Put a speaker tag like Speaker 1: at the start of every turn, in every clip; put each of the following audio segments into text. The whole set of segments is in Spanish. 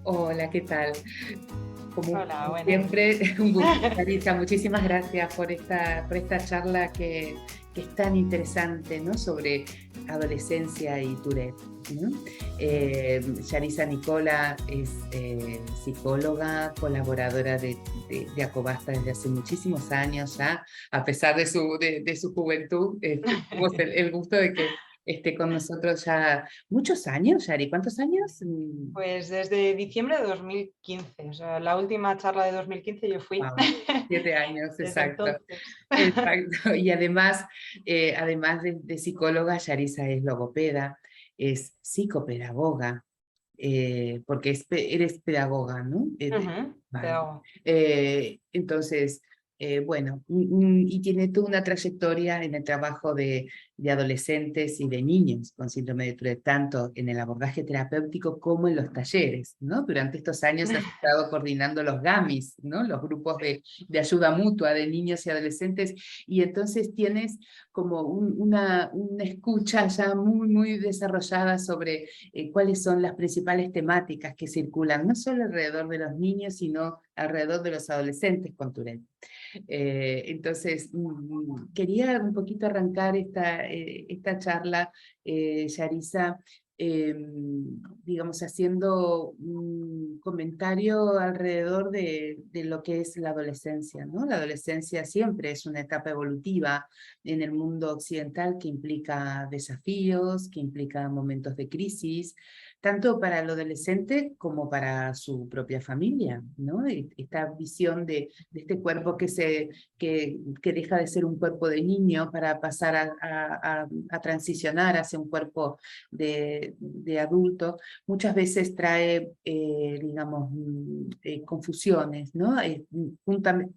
Speaker 1: Hola, ¿qué tal? Como
Speaker 2: Hola, buenas.
Speaker 1: siempre, un gusto, Sarita. Muchísimas gracias por esta charla que es tan interesante, ¿no? Sobre adolescencia y Tourette, ¿no? Yarisa Nicola es psicóloga, colaboradora de Acobasta desde hace muchísimos años ya, a pesar de su juventud. Tenemos el gusto de que esté con nosotros ya muchos años, Yari. ¿Cuántos años?
Speaker 2: Pues desde diciembre de 2015, o sea, la última charla de 2015 yo fui.
Speaker 1: Wow, 7 años,
Speaker 2: Desde
Speaker 1: exacto.
Speaker 2: entonces.
Speaker 1: Exacto. Y además, además de psicóloga, Yarisa es logopeda, es psicopedagoga, porque eres pedagoga, ¿no?
Speaker 2: Ujú,
Speaker 1: Vale.
Speaker 2: pedagogo.
Speaker 1: Entonces, bueno, y tiene toda una trayectoria en el trabajo de adolescentes y de niños con síndrome de Tourette, tanto en el abordaje terapéutico como en los talleres, ¿no? Durante estos años has estado coordinando los GAMIS, ¿no? Los grupos de ayuda mutua de niños y adolescentes, y entonces tienes como una escucha ya muy desarrollada sobre cuáles son las principales temáticas que circulan, no solo alrededor de los niños, sino alrededor de los adolescentes con Tourette. Entonces, quería un poquito arrancar esta charla, Yarisa, eh, digamos, haciendo un comentario alrededor de lo que es la adolescencia, ¿no? La adolescencia siempre es una etapa evolutiva en el mundo occidental que implica desafíos, que implica momentos de crisis, tanto para el adolescente como para su propia familia, ¿no? Esta visión de este cuerpo que deja de ser un cuerpo de niño para pasar a transicionar hacia un cuerpo de adulto, muchas veces trae, digamos, confusiones, ¿no?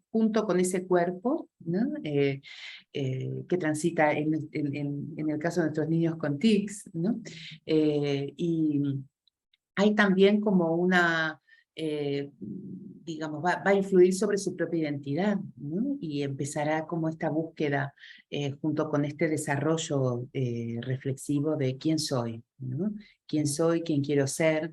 Speaker 1: Junto con ese cuerpo, ¿no? Que transita en el caso de nuestros niños con tics, ¿no? Y hay también como digamos, va a influir sobre su propia identidad, ¿no? Y empezará como esta búsqueda junto con este desarrollo reflexivo de quién soy, ¿no? Quién soy, quién quiero ser,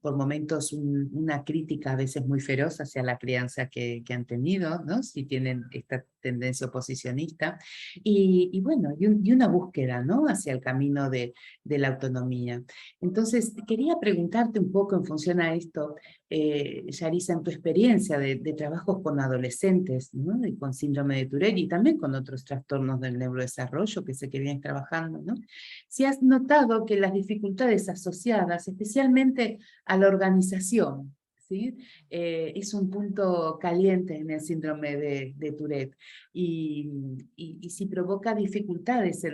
Speaker 1: por momentos una crítica a veces muy feroz hacia la crianza que han tenido, ¿no? Si tienen esta tendencia oposicionista, y bueno, y una búsqueda, ¿no? Hacia el camino de la autonomía. Entonces, quería preguntarte un poco en función a esto, Yarisa, en tu experiencia de trabajos con adolescentes, ¿no? Y con síndrome de Tourette y también con otros trastornos del neurodesarrollo que sé que vienes trabajando, ¿no? Si has notado que las dificultades asociadas, especialmente a la organización, ¿sí? Es un punto caliente en el síndrome de Tourette y si provoca dificultades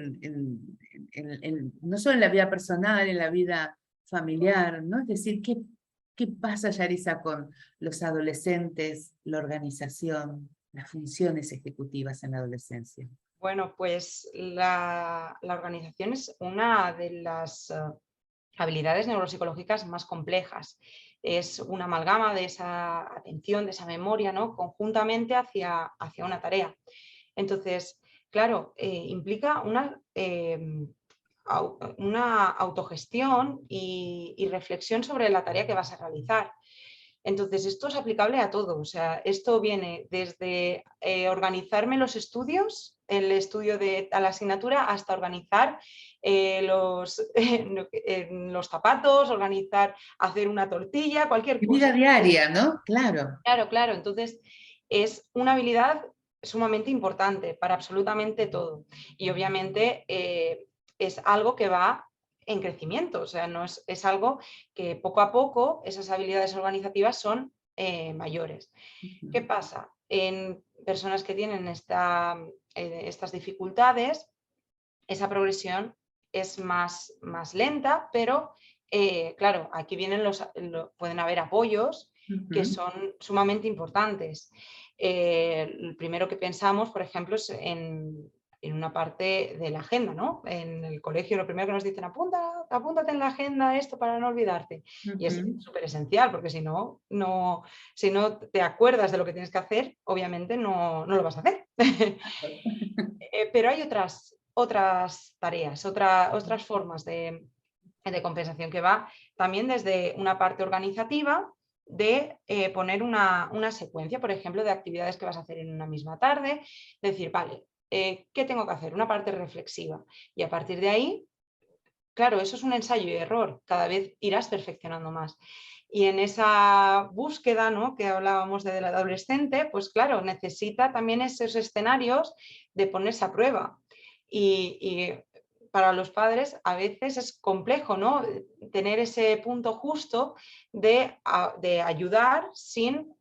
Speaker 1: no solo en la vida personal, en la vida familiar, ¿no? Es decir, ¿qué pasa, Yarisa, con los adolescentes, la organización, las funciones ejecutivas en la adolescencia?
Speaker 2: Bueno, pues la organización es una de las habilidades neuropsicológicas más complejas. Es una amalgama de esa atención, de esa memoria, ¿no? Conjuntamente hacia una tarea. Entonces, claro, implica una autogestión y reflexión sobre la tarea que vas a realizar. Entonces, esto es aplicable a todo. O sea, esto viene desde organizarme los estudios, el estudio a la asignatura, hasta organizar los zapatos, organizar, hacer una tortilla, cualquier
Speaker 1: Vida
Speaker 2: cosa.
Speaker 1: diaria, ¿no? Claro.
Speaker 2: Claro, claro. Entonces, es una habilidad sumamente importante para absolutamente todo. Y obviamente es algo que va en crecimiento, o sea, no es algo que poco a poco esas habilidades organizativas son mayores. ¿Qué pasa? En personas que tienen estas dificultades, esa progresión es más lenta, pero claro, aquí pueden haber apoyos que
Speaker 1: Ujú.
Speaker 2: son sumamente importantes. El primero que pensamos, por ejemplo, es en una parte de la agenda, ¿no? En el colegio lo primero que nos dicen, apúntate en la agenda esto para no olvidarte. Y es
Speaker 1: Ujú.
Speaker 2: súper esencial, porque si no te acuerdas de lo que tienes que hacer, obviamente no lo vas a hacer. Pero hay otras tareas, otras formas de compensación, que va también desde una parte organizativa de poner una secuencia, por ejemplo, de actividades que vas a hacer en una misma tarde, decir, vale, ¿qué tengo que hacer? Una parte reflexiva. Y a partir de ahí, claro, eso es un ensayo y error, cada vez irás perfeccionando más. Y en esa búsqueda, ¿no?, que hablábamos del adolescente, pues claro, necesita también esos escenarios de ponerse a prueba. Y para los padres a veces es complejo, ¿no?, tener ese punto justo de ayudar sin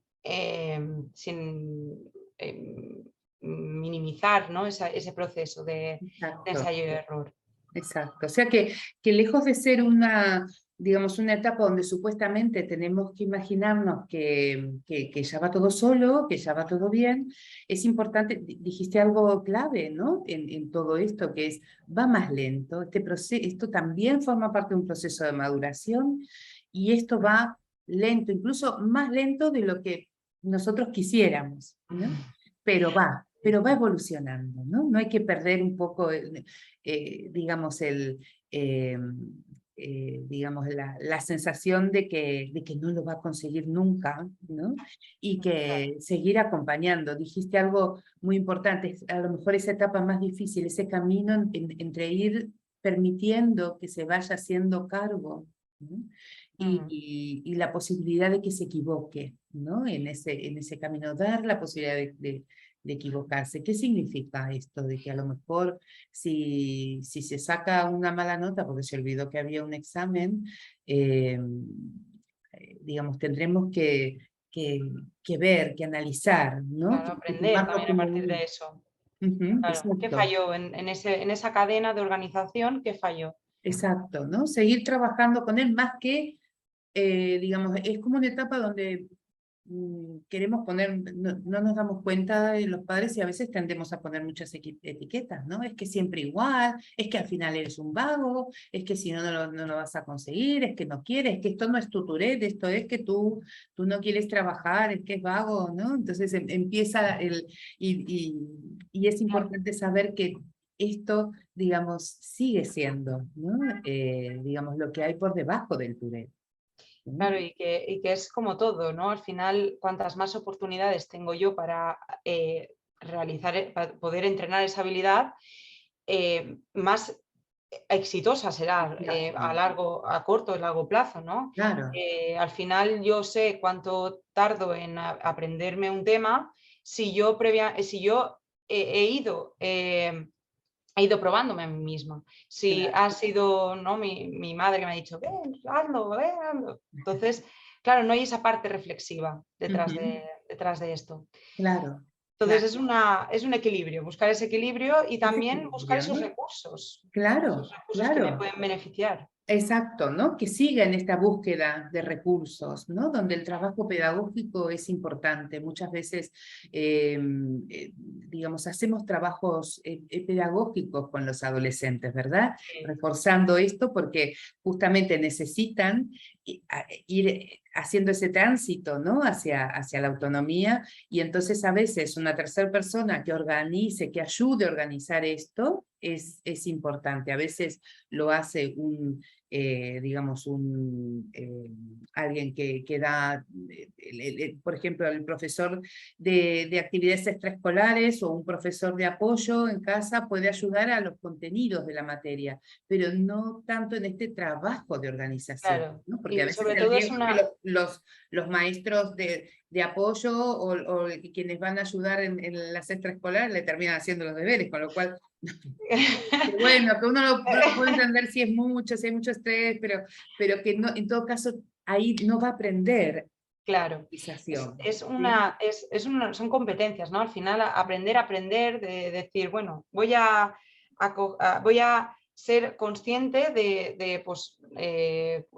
Speaker 2: minimizar, ¿no?, ese proceso de
Speaker 1: Exacto.
Speaker 2: ensayo y error.
Speaker 1: Exacto. O sea que lejos de ser una, digamos, una etapa donde supuestamente tenemos que imaginarnos que ya va todo solo, que ya va todo bien, es importante, dijiste algo clave, ¿no? En todo esto, que es, va más lento, esto también forma parte de un proceso de maduración, y esto va lento, incluso más lento de lo que nosotros quisiéramos, ¿no? Pero va evolucionando, ¿no? No hay que perder un poco digamos, digamos la sensación de que no lo va a conseguir nunca, ¿no? Y que seguir acompañando. Dijiste algo muy importante, a lo mejor esa etapa más difícil, ese camino entre ir permitiendo que se vaya haciendo cargo, ¿no? Y la posibilidad de que se equivoque, ¿no? En ese camino, dar la posibilidad de equivocarse. ¿Qué significa esto? De que a lo mejor si se saca una mala nota porque se olvidó que había un examen, digamos, tendremos que ver, que analizar, ¿no?
Speaker 2: Claro,
Speaker 1: Que
Speaker 2: aprender
Speaker 1: tomarlo
Speaker 2: también a
Speaker 1: como
Speaker 2: partir de eso. Claro, ¿qué
Speaker 1: exacto.
Speaker 2: falló en esa cadena de organización? ¿Qué falló?
Speaker 1: Exacto, ¿no? Seguir trabajando con él más que, digamos, es como una etapa donde queremos poner, no nos damos cuenta de los padres y a veces tendemos a poner muchas etiquetas, ¿no? Es que siempre igual, es que al final eres un vago, es que si no, no lo vas a conseguir, es que no quieres, es que esto no es tu Tourette, esto es que tú no quieres trabajar, es que es vago, ¿no? Entonces empieza y es importante saber que esto, digamos, sigue siendo, ¿no? Digamos, lo que hay por debajo del Tourette.
Speaker 2: Claro, y que es como todo, ¿no? Al final, cuantas más oportunidades tengo yo para para poder entrenar esa habilidad, más exitosa será a corto y largo plazo, ¿no?
Speaker 1: Claro,
Speaker 2: Al final yo sé cuánto tardo en aprenderme un tema si yo he ido probándome a mí misma. Si
Speaker 1: claro.
Speaker 2: ha sido, ¿no?, mi madre que me ha dicho, ven, hazlo, ven, hazlo. Entonces, claro, no hay esa parte reflexiva
Speaker 1: Ujú.
Speaker 2: detrás de esto.
Speaker 1: Claro,
Speaker 2: Entonces,
Speaker 1: claro.
Speaker 2: es un equilibrio, buscar ese equilibrio y
Speaker 1: Ese
Speaker 2: también buscar
Speaker 1: equilibrio, ¿no?
Speaker 2: esos
Speaker 1: Claro,
Speaker 2: recursos que me
Speaker 1: claro.
Speaker 2: pueden beneficiar.
Speaker 1: Exacto, ¿no? Que siga en esta búsqueda de recursos, ¿no? Donde el trabajo pedagógico es importante. Muchas veces, digamos, hacemos trabajos pedagógicos con los adolescentes, ¿verdad? Reforzando esto porque justamente necesitan ir haciendo ese tránsito, ¿no? Hacia la autonomía, y entonces a veces una tercera persona que organice, que ayude a organizar esto, es importante. A veces lo hace digamos, alguien que da, por ejemplo, el profesor de actividades extraescolares o un profesor de apoyo en casa puede ayudar a los contenidos de la materia, pero no tanto en este trabajo de organización,
Speaker 2: Claro.
Speaker 1: ¿no? Porque a
Speaker 2: Y
Speaker 1: veces
Speaker 2: sobre
Speaker 1: el
Speaker 2: todo es
Speaker 1: riesgo es que
Speaker 2: una,
Speaker 1: los maestros de apoyo o quienes van a ayudar en las extraescolares le terminan haciendo los deberes, con lo cual que bueno, que uno lo puede entender si es mucho, si hay mucho estrés, pero que no, en todo caso ahí no va a aprender
Speaker 2: Claro,
Speaker 1: organización, ¿sí?
Speaker 2: son competencias, ¿no? Al final aprender, de decir, bueno, voy a ser consciente pues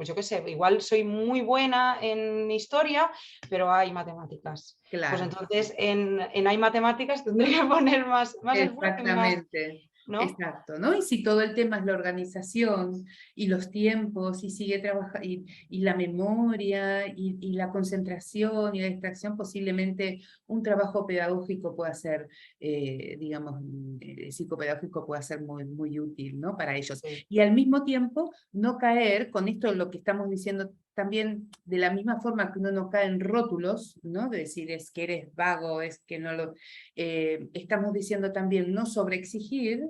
Speaker 2: yo qué sé, igual soy muy buena en historia, pero hay matemáticas. Pues
Speaker 1: Claro,
Speaker 2: entonces en hay matemáticas tendré que poner más esfuerzo y más.
Speaker 1: exactamente.
Speaker 2: ¿no?
Speaker 1: Exacto, ¿no? Y si todo el tema es la organización y los tiempos y sigue trabajando y la memoria y la concentración y la distracción, posiblemente un trabajo pedagógico pueda ser, digamos, psicopedagógico pueda ser muy, muy útil, ¿no? Para ellos.
Speaker 2: Sí,
Speaker 1: Y al mismo tiempo no caer con esto, lo que estamos diciendo también, de la misma forma que uno no cae en rótulos, ¿no? De decir es que eres vago, es que no lo... estamos diciendo también no sobreexigir,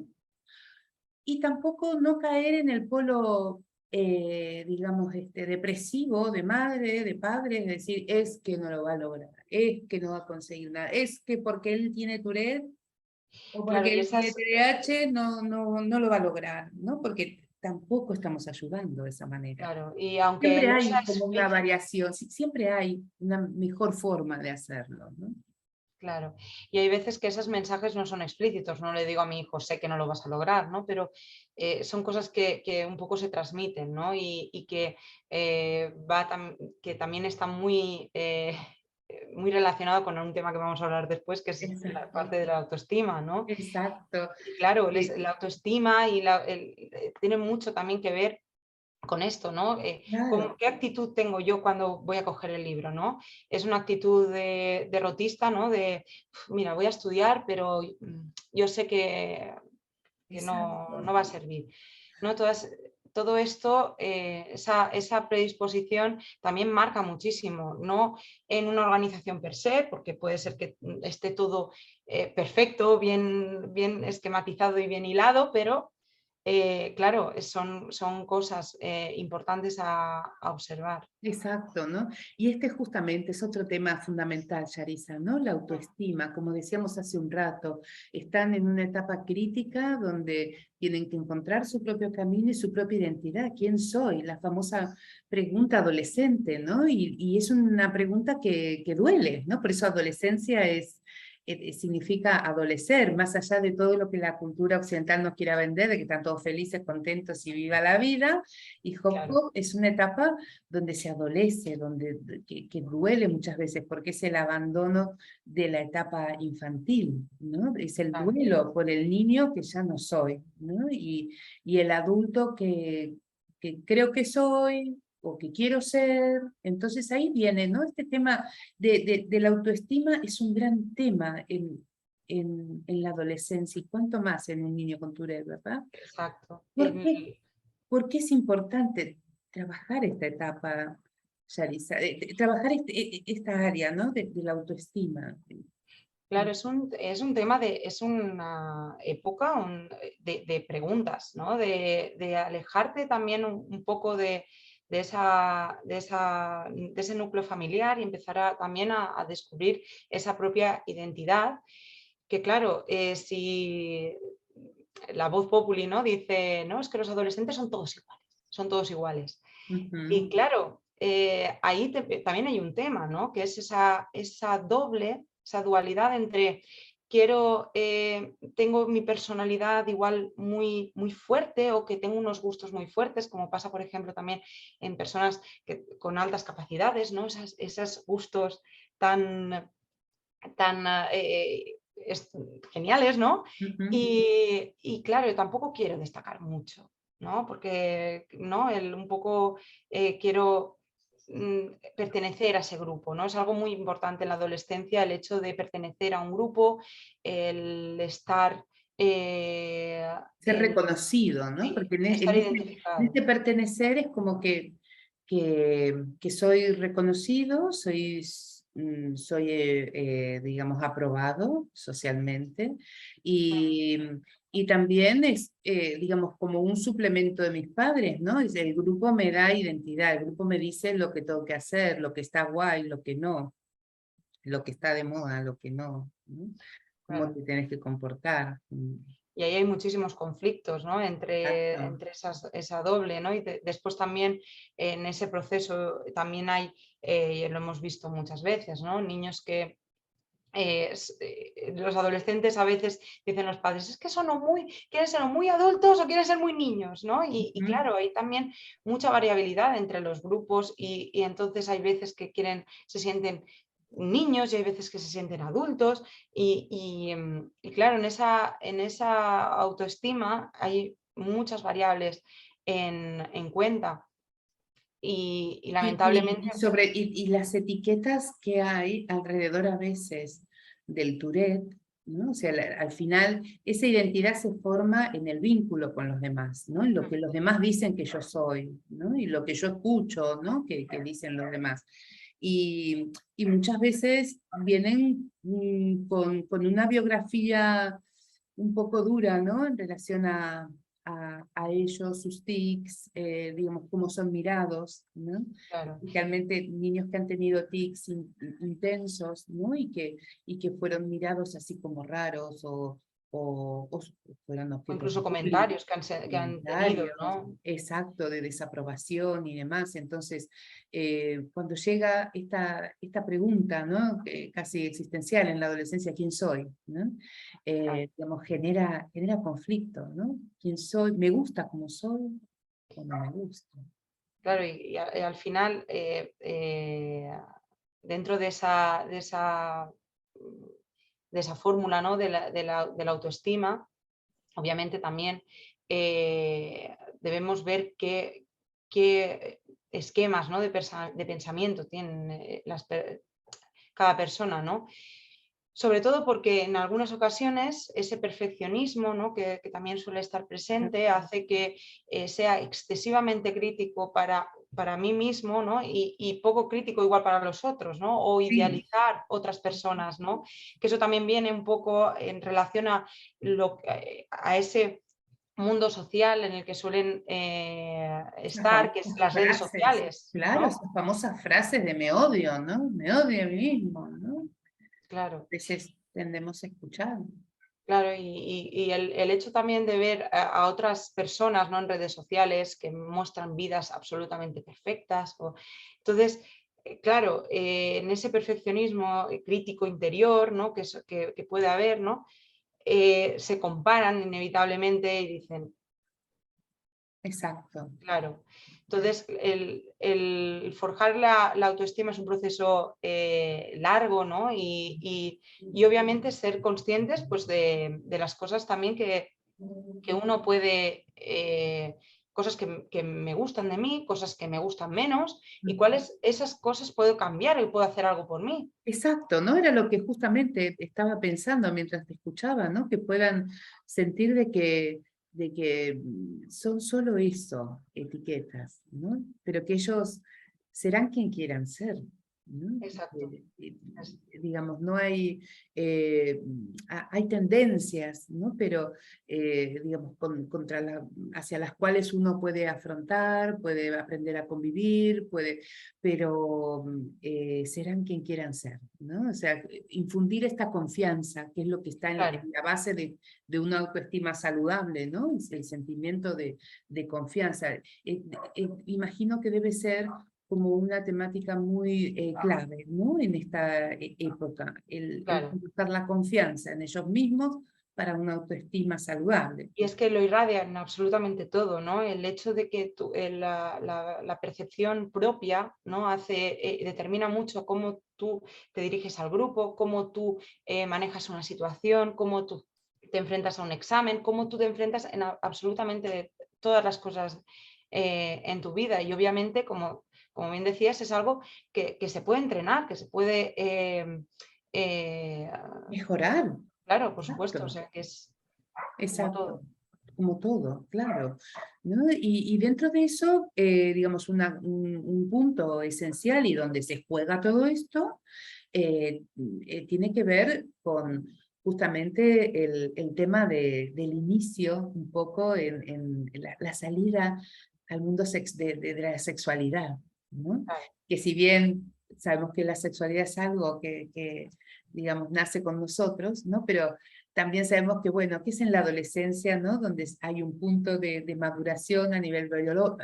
Speaker 1: y tampoco no caer en el polo, digamos, depresivo de madre, de padre, es decir, es que no lo va a lograr, es que no va a conseguir nada, es que porque él tiene Tourette o
Speaker 2: claro,
Speaker 1: porque
Speaker 2: y
Speaker 1: él tiene
Speaker 2: esas,
Speaker 1: TDAH no lo va a lograr, ¿no? Porque tampoco estamos ayudando de esa manera.
Speaker 2: claro, y aunque
Speaker 1: Siempre
Speaker 2: no sea
Speaker 1: hay como una
Speaker 2: explícito,
Speaker 1: variación, siempre hay una mejor forma de hacerlo, ¿no?
Speaker 2: claro, y hay veces que esos mensajes no son explícitos, no le digo a mi hijo, sé que no lo vas a lograr, ¿no? Pero son cosas que un poco se transmiten, ¿no? Y que, que también está muy, muy relacionado con un tema que vamos a hablar después, que es la
Speaker 1: Exacto,
Speaker 2: parte de la autoestima, ¿no?
Speaker 1: exacto.
Speaker 2: Y claro,
Speaker 1: Sí,
Speaker 2: la autoestima tiene mucho también que ver con esto, ¿no?
Speaker 1: claro.
Speaker 2: ¿Qué actitud tengo yo cuando voy a coger el libro, ¿no? Es una actitud de derrotista, ¿no? De, mira, voy a estudiar, pero yo sé que no,
Speaker 1: Exacto.
Speaker 2: no va a servir, ¿no? Todo esto, esa predisposición también marca muchísimo, no en una organización per se, porque puede ser que esté todo perfecto, bien esquematizado y bien hilado, pero claro, son cosas importantes a observar.
Speaker 1: Exacto, ¿no? Y este justamente es otro tema fundamental, Yarisa, ¿no? La autoestima, como decíamos hace un rato, están en una etapa crítica donde tienen que encontrar su propio camino y su propia identidad. ¿Quién soy? La famosa pregunta adolescente, ¿no? Y es una pregunta que duele, ¿no? Por eso adolescencia significa adolecer, más allá de todo lo que la cultura occidental nos quiera vender, de que están todos felices, contentos y viva la vida. Y Hop
Speaker 2: Claro,
Speaker 1: Hop es una etapa donde se adolece, que duele muchas veces, porque es el abandono de la etapa infantil, ¿no? Es el
Speaker 2: claro.
Speaker 1: duelo por el niño que ya no soy, ¿no? Y el adulto que creo que soy o que quiero ser. Entonces ahí viene, ¿no? Este tema de la autoestima es un gran tema en la adolescencia, y cuánto más en un niño con Tourette, ¿verdad?
Speaker 2: Exacto.
Speaker 1: ¿Por qué? ¿Por qué es importante trabajar esta etapa, Yarisa? Trabajar esta área, ¿no? De la autoestima.
Speaker 2: Claro, es un tema es una época de preguntas, ¿no? De alejarte también un poco de ese núcleo familiar y empezar también a descubrir esa propia identidad. Que claro, si la voz populi, ¿no? Dice, no, es que los adolescentes son todos iguales, son todos iguales. Y
Speaker 1: Ujú.
Speaker 2: claro, ahí también hay un tema, ¿no? Que es esa doble, esa dualidad entre tengo mi personalidad igual muy, muy fuerte o que tengo unos gustos muy fuertes, como pasa, por ejemplo, también en personas con altas capacidades, ¿no? Esos gustos tan, tan geniales, ¿no?
Speaker 1: Ujú.
Speaker 2: Y claro, yo tampoco quiero destacar mucho, ¿no? Porque ¿no? Un poco quiero pertenecer a ese grupo, ¿no? Es algo muy importante en la adolescencia el hecho de pertenecer a un grupo, el estar,
Speaker 1: Ser reconocido, ¿no?
Speaker 2: sí,
Speaker 1: Porque
Speaker 2: estar
Speaker 1: en
Speaker 2: identificado.
Speaker 1: este pertenecer es como que soy reconocido, soy digamos, aprobado socialmente, y, y también es, digamos, como un suplemento de mis padres, ¿no? El grupo me da identidad, el grupo me dice lo que tengo que hacer, lo que está guay, lo que no, lo que está de moda, lo que no, ¿no? Cómo
Speaker 2: Claro.
Speaker 1: te tienes que comportar.
Speaker 2: Y ahí hay muchísimos conflictos, ¿no?
Speaker 1: Exacto.
Speaker 2: Entre esa doble, ¿no? Y después también en ese proceso también hay, y lo hemos visto muchas veces, ¿no? Niños que los adolescentes a veces dicen los padres, es que son quieren ser o muy adultos o quieren ser muy niños, ¿no? Y
Speaker 1: Ujú.
Speaker 2: claro, hay también mucha variabilidad entre los grupos y entonces hay veces que se sienten niños y hay veces que se sienten adultos y claro, en esa autoestima hay muchas variables en cuenta y lamentablemente,
Speaker 1: Y las etiquetas que hay alrededor a veces del Tourette, ¿no? O sea, al final esa identidad se forma en el vínculo con los demás, ¿no? En lo que los demás dicen que yo soy, ¿no? Y lo que yo escucho, ¿no? Que dicen los demás. Y muchas veces vienen con una biografía un poco dura, ¿no? En relación a ellos, sus tics, digamos, cómo son mirados, ¿no?
Speaker 2: claro.
Speaker 1: Especialmente niños que han tenido tics intensos, ¿no? Y que fueron mirados así como raros o fueron
Speaker 2: O
Speaker 1: objetos
Speaker 2: incluso
Speaker 1: de bullying,
Speaker 2: comentarios que han tenido,
Speaker 1: comentarios,
Speaker 2: ¿no?
Speaker 1: exacto, de desaprobación y demás. Entonces, cuando llega esta pregunta, ¿no? Casi existencial en la adolescencia, ¿quién soy? ¿No? Digamos, genera conflicto, ¿no? ¿Quién soy? ¿Me gusta como soy o no me gusta?
Speaker 2: Claro, y al final, dentro de esa fórmula, ¿no? de la autoestima, obviamente también debemos ver qué esquemas, ¿no? de pensamiento tienen cada persona, ¿no? Sobre todo porque en algunas ocasiones ese perfeccionismo, ¿no? que también suele estar presente hace que sea excesivamente crítico para mí mismo, ¿no? y poco crítico igual para los otros, ¿no? O
Speaker 1: Sí,
Speaker 2: idealizar otras personas, ¿no? Que eso también viene un poco en relación a ese mundo social en el que suelen
Speaker 1: esas
Speaker 2: estar, que es
Speaker 1: famosas
Speaker 2: las redes
Speaker 1: frases,
Speaker 2: sociales,
Speaker 1: claro,
Speaker 2: ¿no?
Speaker 1: esas famosas frases de me odio, ¿no? Me odio a mí mismo, ¿no?
Speaker 2: Claro.
Speaker 1: A veces tendemos a escuchar.
Speaker 2: Claro, y el hecho también de ver a otras personas, ¿no? en redes sociales que muestran vidas absolutamente perfectas. Entonces, claro, en ese perfeccionismo crítico interior, ¿no? que puede haber, ¿no? Se comparan inevitablemente y dicen,
Speaker 1: Exacto.
Speaker 2: claro. Entonces, el forjar la autoestima es un proceso largo, ¿no? Y obviamente ser conscientes pues, de las cosas también que uno puede, cosas que me gustan de mí, cosas que me gustan menos, y cuáles esas cosas puedo cambiar y puedo hacer algo por mí.
Speaker 1: Exacto, ¿no? Era lo que justamente estaba pensando mientras te escuchaba, ¿no? Que puedan sentir de que son solo eso, etiquetas, ¿no? Pero que ellos serán quien quieran ser, ¿no?
Speaker 2: Exacto.
Speaker 1: Digamos, no hay, hay tendencias, ¿no? Pero, digamos, hacia las cuales uno puede afrontar, puede aprender a convivir, pero serán quien quieran ser, ¿no? O sea, infundir esta confianza, que es lo que está
Speaker 2: Claro.
Speaker 1: en la base de una autoestima saludable, ¿no? Es el sentimiento de confianza. Imagino que debe ser como una temática muy clave, ¿no? En esta época, el
Speaker 2: Claro.
Speaker 1: buscar la confianza en ellos mismos para una autoestima saludable.
Speaker 2: Y es que lo irradia en absolutamente todo, ¿no? El hecho de que la percepción propia, ¿no? Determina mucho cómo tú te diriges al grupo, cómo tú manejas una situación, cómo tú te enfrentas a un examen, cómo tú te enfrentas en absolutamente todas las cosas en tu vida. Y obviamente, como bien decías, es algo que se puede entrenar, que se puede... eh,
Speaker 1: Mejorar,
Speaker 2: claro, por supuesto, o
Speaker 1: exacto.
Speaker 2: sea, que es como
Speaker 1: Exacto,
Speaker 2: todo.
Speaker 1: como todo, claro. ¿No? Y dentro de eso, digamos, un punto esencial y donde se juega todo esto, tiene que ver con justamente el tema del inicio, un poco en la salida al mundo de la sexualidad, ¿no?
Speaker 2: Claro.
Speaker 1: Que si bien sabemos que la sexualidad es algo que digamos, nace con nosotros, ¿no? Pero también sabemos que, bueno, que es en la adolescencia, ¿no? Donde hay un punto de maduración a nivel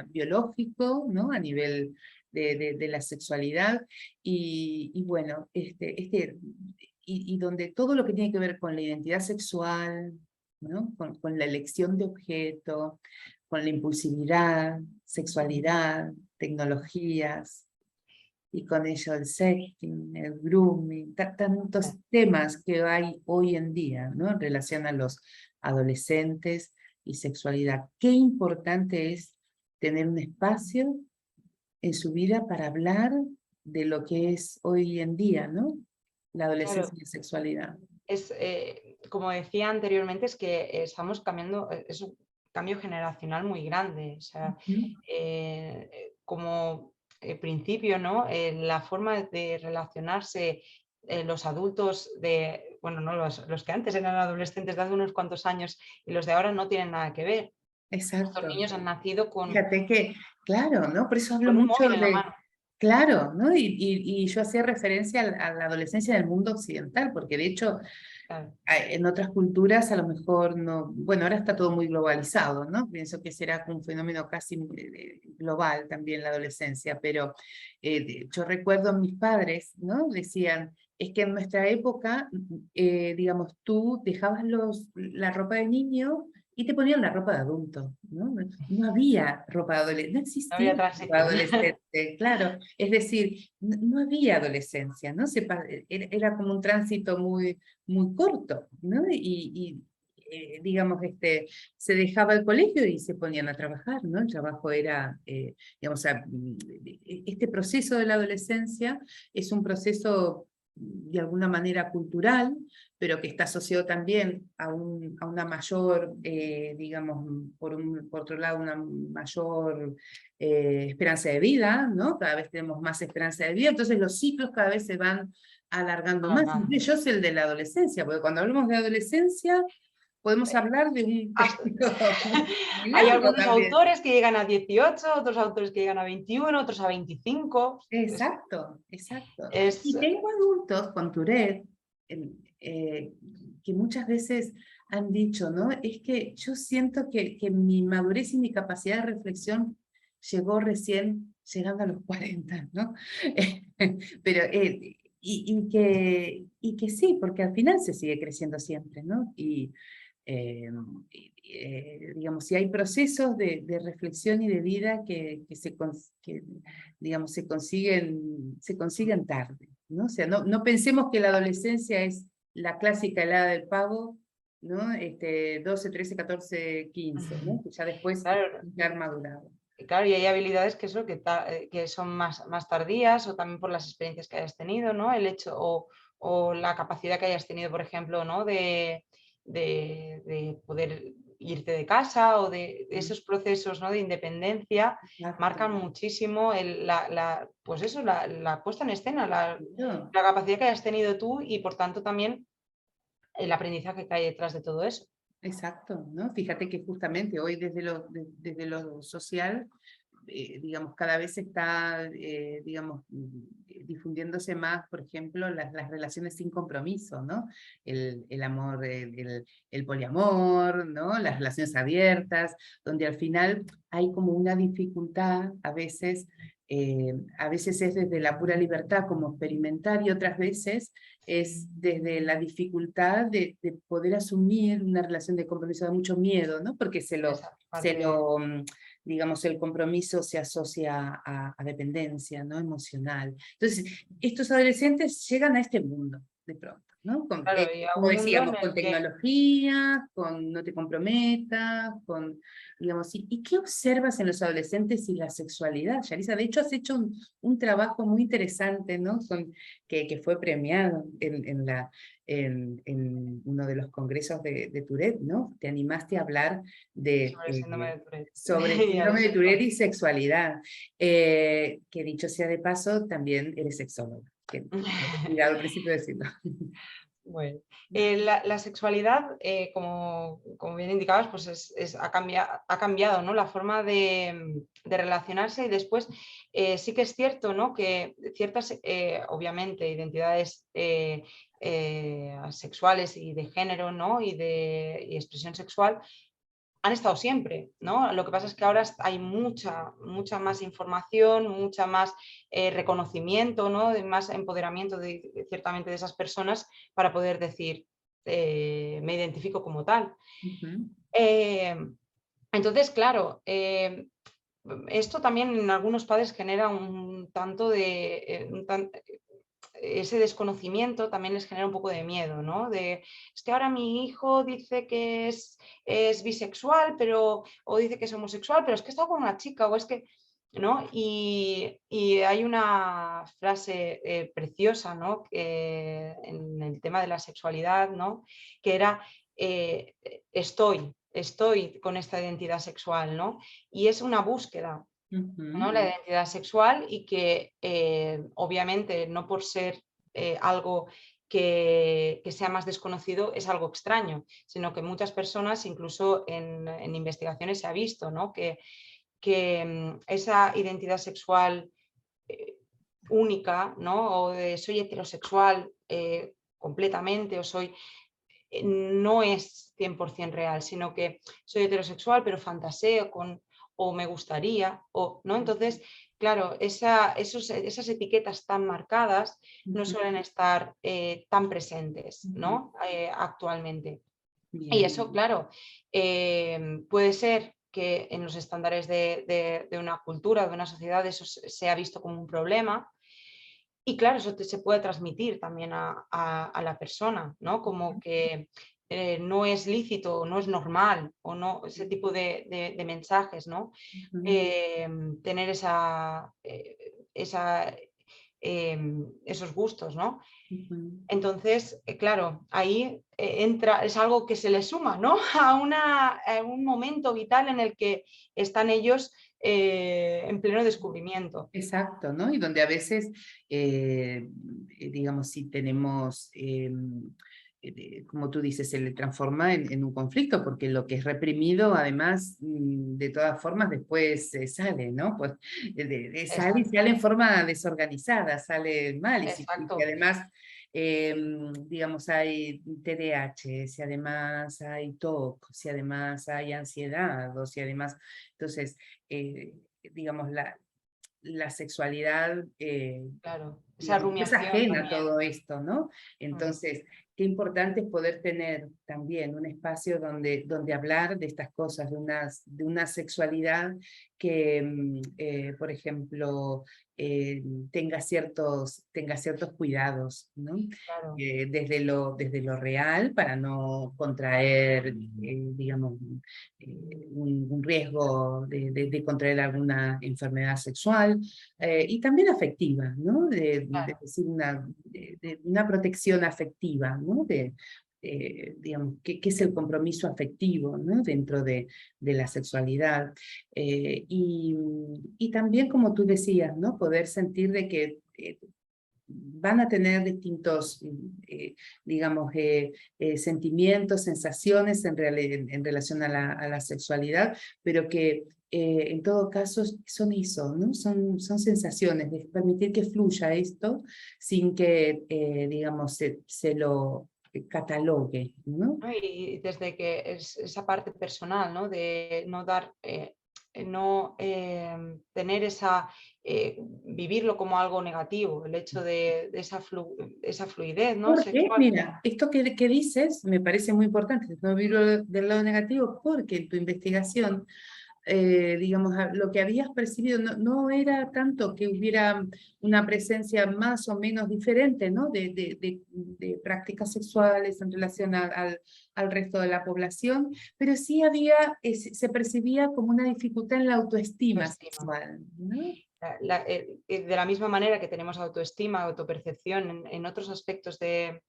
Speaker 1: biológico, ¿no? A nivel de la sexualidad, y bueno, y donde todo lo que tiene que ver con la identidad sexual, ¿no? Con la elección de objeto, con la impulsividad, sexualidad, tecnologías. y con ello el sexting, el grooming, tantos temas que hay hoy en día, ¿no? En relación a los adolescentes y sexualidad. Qué importante es tener un espacio en su vida para hablar de lo que es hoy en día, ¿no? La adolescencia
Speaker 2: Claro,
Speaker 1: y la sexualidad.
Speaker 2: es, como decía anteriormente, es que estamos cambiando, es un cambio generacional muy grande. O sea,
Speaker 1: Ujú.
Speaker 2: como principio, ¿no? La forma de relacionarse los adultos de, bueno, no los que antes eran adolescentes de hace unos cuantos años y los de ahora no tienen nada que ver. Estos
Speaker 1: Exacto.
Speaker 2: niños han nacido
Speaker 1: Fíjate que, claro, ¿no? Por eso hablo
Speaker 2: con un
Speaker 1: mucho
Speaker 2: móvil en la
Speaker 1: de,
Speaker 2: mano.
Speaker 1: claro, ¿no? Y yo hacía referencia a la adolescencia del mundo occidental, porque de hecho
Speaker 2: Claro,
Speaker 1: en otras culturas a lo mejor no, bueno, ahora está todo muy globalizado, ¿no? Pienso que será un fenómeno casi global también la adolescencia, pero yo recuerdo a mis padres, ¿no? Decían, es que en nuestra época, digamos, tú dejabas la ropa de niño y te ponían la ropa de adulto, ¿no? No había ropa de adolescente, no
Speaker 2: no
Speaker 1: existía
Speaker 2: había
Speaker 1: ropa de
Speaker 2: transición.
Speaker 1: adolescente, claro, es decir, no había adolescencia, ¿no? Era como un tránsito muy corto, ¿no? Digamos, se dejaba el colegio y se ponían a trabajar, ¿no? El trabajo era, digamos, este proceso de la adolescencia es un proceso de alguna manera cultural, pero que está asociado también a una mayor, digamos, por otro lado, una mayor esperanza de vida, ¿no? Cada vez tenemos más esperanza de vida, entonces los ciclos cada vez se van alargando más.
Speaker 2: Alargando.
Speaker 1: Entre ellos el de la adolescencia, porque cuando hablamos de adolescencia podemos hablar de un
Speaker 2: Hasta-
Speaker 1: periodo muy
Speaker 2: Hay
Speaker 1: largo
Speaker 2: algunos
Speaker 1: también.
Speaker 2: autores que llegan a 18, otros autores que llegan a 21, otros a 25.
Speaker 1: Exacto, exacto.
Speaker 2: Es,
Speaker 1: Y tengo adultos con Tourette eh, que muchas veces han dicho, ¿no? Es que yo siento que mi madurez y mi capacidad de reflexión llegó recién llegando a los 40, ¿no? Pero, y que sí, porque al final se sigue creciendo siempre, ¿no? Eh, digamos, si hay procesos de reflexión y de vida que digamos, se consiguen tarde, ¿no? O sea, no pensemos que la adolescencia es la clásica helada del pavo, ¿no? 12, 13, 14, 15, ¿no? Que ya después
Speaker 2: claro,
Speaker 1: ya han madurado.
Speaker 2: claro, y hay habilidades que, eso, que son más tardías o también por las experiencias que hayas tenido, ¿no? El hecho o la capacidad que hayas tenido, por ejemplo, ¿no? De poder irte de casa o de esos procesos, ¿no? De independencia
Speaker 1: Exacto.
Speaker 2: marcan muchísimo pues eso, la puesta en escena,
Speaker 1: Claro.
Speaker 2: la capacidad que hayas tenido tú y por tanto también el aprendizaje que hay detrás de todo eso.
Speaker 1: Exacto, ¿no? Fíjate que justamente hoy desde lo social, digamos, cada vez está, digamos, difundiéndose más, por ejemplo, las relaciones sin compromiso, ¿no? El amor, el poliamor, ¿no? Las relaciones abiertas, donde al final hay como una dificultad a veces es desde la pura libertad como experimentar y otras veces es desde la dificultad de poder asumir una relación de compromiso, da mucho miedo, ¿no? Porque
Speaker 2: Esa parte,
Speaker 1: digamos, el compromiso se asocia a dependencia, ¿no? Emocional. Entonces, estos adolescentes llegan a este mundo, de pronto, ¿no?
Speaker 2: claro, y a
Speaker 1: Como
Speaker 2: un mundo en
Speaker 1: decíamos,
Speaker 2: el
Speaker 1: con
Speaker 2: que
Speaker 1: tecnología, con no te comprometas, digamos, ¿y qué observas en los adolescentes y la sexualidad, Yarisa? De hecho, has hecho un trabajo muy interesante, ¿no? Que fue premiado en uno de los congresos de Tourette, ¿no? Te animaste a hablar
Speaker 2: sobre el síndrome de Tourette
Speaker 1: sobre
Speaker 2: y a la
Speaker 1: síndrome de Tourette
Speaker 2: sexualidad.
Speaker 1: y sexualidad, que dicho sea de paso, también eres sexóloga, que cuidado al principio de decirlo.
Speaker 2: Bueno, la sexualidad, como bien indicabas, pues ha cambiado, ¿no? La forma de relacionarse y después sí que es cierto, ¿no? Que ciertas, obviamente, identidades sexuales y de género, ¿no? Y expresión sexual han estado siempre, ¿no? Lo que pasa es que ahora hay mucha más información, mucha más reconocimiento, ¿no? Más empoderamiento ciertamente de esas personas para poder decir, me identifico como tal.
Speaker 1: Ujú.
Speaker 2: Eh, entonces, claro, esto también en algunos padres genera un tanto de... ese desconocimiento también les genera un poco de miedo, ¿no? Es que ahora mi hijo dice que es bisexual, o dice que es homosexual, pero es que está con una chica, o es que, ¿no? Y hay una frase preciosa, ¿no? En el tema de la sexualidad, ¿no? Que era, estoy con esta identidad sexual, ¿no? Y es una búsqueda, ¿no? La identidad sexual, y que obviamente no por ser algo que sea más desconocido es algo extraño, sino que muchas personas, incluso en investigaciones se ha visto, ¿no? que esa identidad sexual eh, única, ¿no? O de soy heterosexual completamente, o soy... no es 100% real, sino que soy heterosexual, pero fantaseo con, o me gustaría, o, ¿no? Entonces, claro, esas etiquetas tan marcadas no suelen estar tan presentes, ¿no? Actualmente. Y
Speaker 1: Bien.
Speaker 2: eso, claro, puede ser que en los estándares de una cultura, de una sociedad, eso sea visto como un problema. Y claro, eso se puede transmitir también a la persona, ¿no? Como que no es lícito, no es normal, o no, ese tipo de mensajes, ¿no?
Speaker 1: Ujú,
Speaker 2: Tener esos gustos, ¿no?
Speaker 1: ujú.
Speaker 2: Entonces, claro, ahí entra, es algo que se le suma, ¿no? A un momento vital en el que están ellos en pleno descubrimiento.
Speaker 1: Exacto, ¿no? Y donde a veces, digamos, si tenemos, como tú dices, se le transforma en un conflicto, porque lo que es reprimido, además, de todas formas, después sale, ¿no? Pues sale y
Speaker 2: Exacto,
Speaker 1: sale en forma desorganizada, sale mal, y
Speaker 2: exacto.
Speaker 1: además, digamos, hay TDAH, si además hay TOC, si además hay ansiedad, o si además, entonces, digamos, la sexualidad,
Speaker 2: Claro, esa
Speaker 1: digamos, es
Speaker 2: rumiación
Speaker 1: ajena a
Speaker 2: también.
Speaker 1: todo esto, ¿no?
Speaker 2: Mm,
Speaker 1: Entonces, qué importante es poder tener también un espacio donde hablar de estas cosas, de una sexualidad que, por ejemplo, tenga ciertos cuidados, ¿no?
Speaker 2: claro,
Speaker 1: Desde lo real para no contraer, digamos, un riesgo de contraer alguna enfermedad sexual, y también afectiva, ¿no?
Speaker 2: claro,
Speaker 1: Decir de una protección afectiva, ¿no? Digamos, qué es el compromiso afectivo, ¿no? Dentro de la sexualidad. Y también, como tú decías, ¿no? Poder sentir de que van a tener distintos, digamos, sentimientos, sensaciones en relación a la sexualidad, pero que en todo caso son eso, ¿no? Son sensaciones, de permitir que fluya esto sin que, digamos, se lo catalogue, ¿no?
Speaker 2: ¿no? Y desde que es esa parte personal, ¿no? De no dar, no tener vivirlo como algo negativo, el hecho de esa fluidez, ¿no?
Speaker 1: Porque,
Speaker 2: Sexual.
Speaker 1: mira, esto que dices me parece muy importante, no verlo del lado negativo, porque en tu investigación digamos, lo que habías percibido no era tanto que hubiera una presencia más o menos diferente, ¿no? De prácticas sexuales en relación al resto de la población, pero sí se percibía como una dificultad en la autoestima
Speaker 2: Autoestima.
Speaker 1: sexual, ¿no?
Speaker 2: De la misma manera que tenemos autoestima, autopercepción en otros aspectos de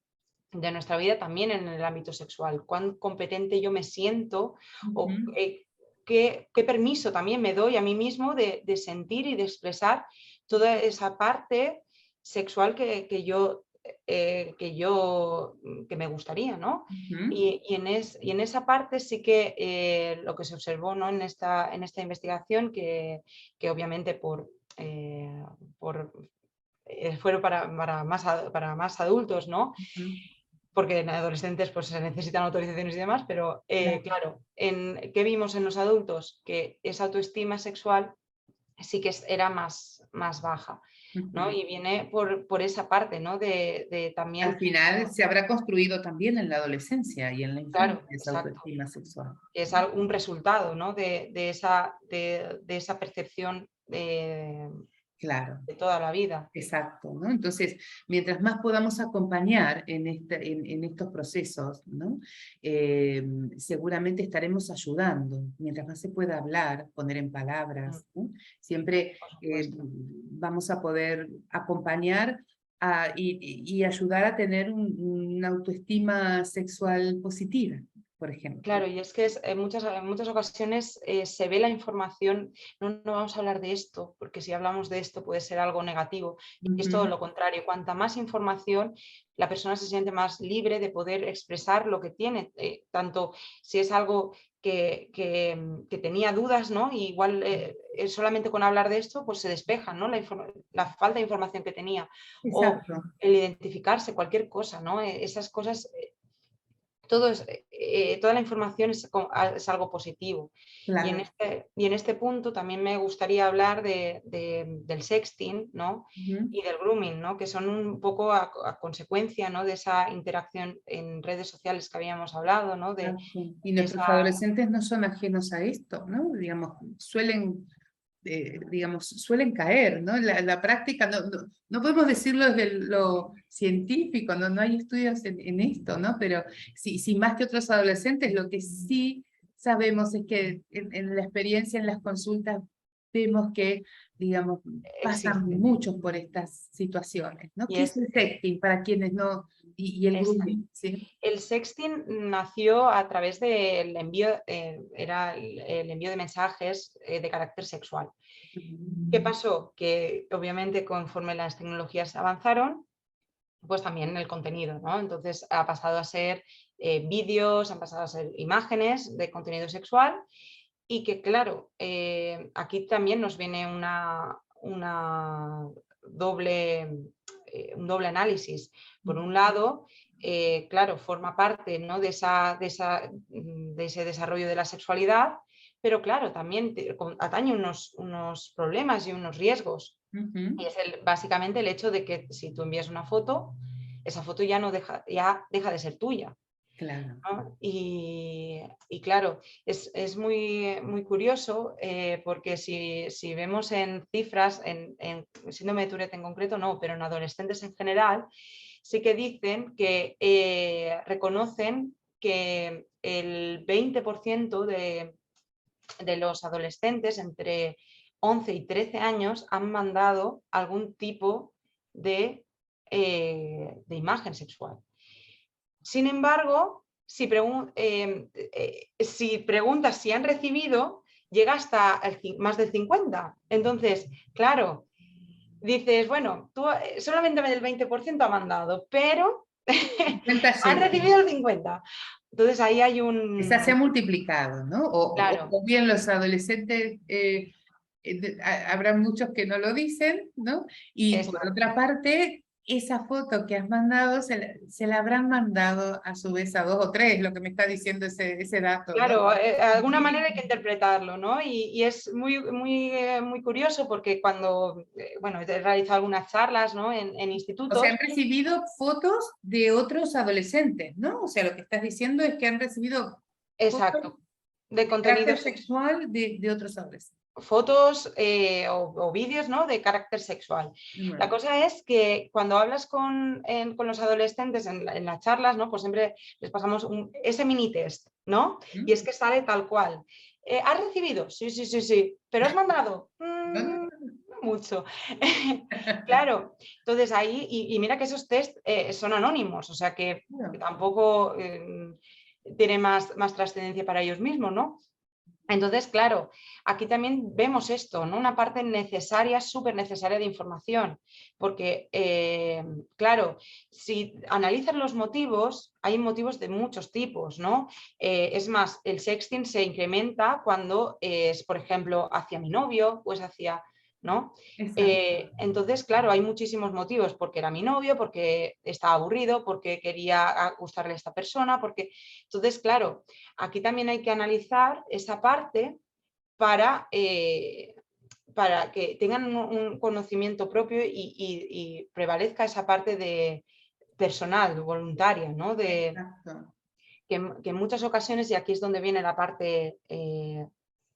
Speaker 2: nuestra vida, también en el ámbito sexual. Cuán competente yo me siento, o
Speaker 1: Ujú,
Speaker 2: qué permiso también me doy a mí mismo de sentir y de expresar toda esa parte sexual que me gustaría, ¿no?
Speaker 1: ujú.
Speaker 2: Y en esa parte sí que lo que se observó, ¿no? En esta investigación, que obviamente por fueron para más adultos, ¿no?
Speaker 1: Ujú,
Speaker 2: Porque en adolescentes pues se necesitan autorizaciones y demás, pero
Speaker 1: claro.
Speaker 2: claro, ¿qué vimos en los adultos? Que esa autoestima sexual sí que era más baja, ¿no?
Speaker 1: Ujú.
Speaker 2: Y viene por esa parte, ¿no? De
Speaker 1: Al
Speaker 2: también,
Speaker 1: final se habrá construido también en la adolescencia y en la
Speaker 2: claro,
Speaker 1: infancia esa
Speaker 2: exacto,
Speaker 1: autoestima sexual.
Speaker 2: que es un resultado, ¿no? De esa percepción
Speaker 1: Claro.
Speaker 2: de toda la vida.
Speaker 1: Exacto, ¿no? Entonces, mientras más podamos acompañar en estos procesos, ¿no? Seguramente estaremos ayudando. Mientras más se pueda hablar, poner en palabras, ¿no? Siempre
Speaker 2: Por supuesto.
Speaker 1: vamos a poder acompañar y ayudar a tener una autoestima sexual positiva, por ejemplo.
Speaker 2: Claro, y es que en muchas ocasiones se ve la información, no vamos a hablar de esto, porque si hablamos de esto puede ser algo negativo, y es todo
Speaker 1: Ujú.
Speaker 2: lo contrario. Cuanta más información, la persona se siente más libre de poder expresar lo que tiene, tanto si es algo que tenía dudas, ¿no? Y igual solamente con hablar de esto, pues se despeja, ¿no? La falta de información que tenía, o
Speaker 1: Exacto,
Speaker 2: el identificarse, cualquier cosa, ¿no? Esas cosas toda la información es algo positivo. Y en
Speaker 1: claro.
Speaker 2: este punto también me gustaría hablar del sexting, ¿no?
Speaker 1: Ujú.
Speaker 2: Y del grooming, ¿no? Que son un poco a consecuencia, ¿no? De esa interacción en redes sociales que habíamos hablado, ¿no? De
Speaker 1: Exacto. Y
Speaker 2: esa,
Speaker 1: nuestros adolescentes no son ajenos a esto, ¿no? Digamos, suelen caer, ¿no? La práctica, no podemos decirlo desde lo científico, no hay estudios en esto, ¿no? Pero sí, más que otros adolescentes, lo que sí sabemos es que en la experiencia, en las consultas, vemos que, digamos, pasan
Speaker 2: existe.
Speaker 1: muchos por estas situaciones, ¿no?
Speaker 2: Y
Speaker 1: ¿Qué es
Speaker 2: es,
Speaker 1: el sexting para quienes no, y el
Speaker 2: es
Speaker 1: grooming, ¿sí?
Speaker 2: El sexting nació a través del envío, era el envío de mensajes de carácter sexual. ¿Qué pasó? Que obviamente conforme las tecnologías avanzaron, pues también el contenido, ¿no? Entonces ha pasado a ser vídeos, han pasado a ser imágenes de contenido sexual y que claro, aquí también nos viene un doble análisis. Por un lado, claro, forma parte, ¿no? de ese desarrollo de la sexualidad, pero claro, también atañe unos problemas y unos riesgos.
Speaker 1: Ujú.
Speaker 2: Y es básicamente el hecho de que si tú envías una foto, esa foto ya deja de ser tuya,
Speaker 1: Claro.
Speaker 2: ¿no? Y claro, es muy curioso porque si vemos en cifras, en síndrome de Tourette en concreto no, pero en adolescentes en general, sí que dicen que reconocen que el 20% de los adolescentes entre 11 y 13 años han mandado algún tipo de imagen sexual. Sin embargo, si preguntas si han recibido, llega hasta más del 50%. Entonces, claro, dices, bueno, tú solamente el 20% ha mandado, pero
Speaker 1: Cuenta
Speaker 2: han
Speaker 1: sí.
Speaker 2: recibido el 50%. Entonces ahí hay
Speaker 1: Quizás se ha multiplicado, ¿no?
Speaker 2: claro,
Speaker 1: O bien los adolescentes, habrá muchos que no lo dicen, ¿no? Y por
Speaker 2: exacto.
Speaker 1: otra parte, esa foto que has mandado, se la habrán mandado a su vez a dos o tres, lo que me está diciendo ese dato, ¿no?
Speaker 2: Claro, de alguna manera hay que interpretarlo, ¿no? Y es muy curioso porque cuando, bueno, he realizado algunas charlas, ¿no? en
Speaker 1: O sea, han
Speaker 2: institutos,
Speaker 1: recibido fotos de otros adolescentes, ¿no? O sea, lo que estás diciendo es que han recibido fotos
Speaker 2: exacto, de
Speaker 1: de carácter
Speaker 2: contenidos,
Speaker 1: sexual de otros adolescentes.
Speaker 2: fotos o vídeos, ¿no? De carácter sexual. La
Speaker 1: Bueno.
Speaker 2: cosa es que cuando hablas con los adolescentes en las charlas, ¿no? Pues siempre les pasamos ese mini test, ¿no? Y es que sale tal cual. ¿Has recibido? Sí, sí, sí, sí. ¿Pero has mandado?
Speaker 1: ¿No?
Speaker 2: No mucho. Claro, entonces ahí, y mira que esos test son anónimos, o sea que
Speaker 1: No.
Speaker 2: tampoco tiene más trascendencia para ellos mismos, ¿no? Entonces, claro, aquí también vemos esto, ¿no? Una parte necesaria, súper necesaria de información, porque, claro, si analizas los motivos, hay motivos de muchos tipos, ¿no? Es más, el sexting se incrementa cuando es, por ejemplo, hacia mi novio o es hacia, ¿no?
Speaker 1: Exacto.
Speaker 2: Entonces, claro, hay muchísimos motivos, porque era mi novio, porque estaba aburrido, porque quería gustarle a esta persona, porque... Entonces, claro, aquí también hay que analizar esa parte para para que tengan un conocimiento propio y prevalezca esa parte de personal, voluntaria, ¿no?
Speaker 1: Exacto.
Speaker 2: Que en muchas ocasiones, y aquí es donde viene la parte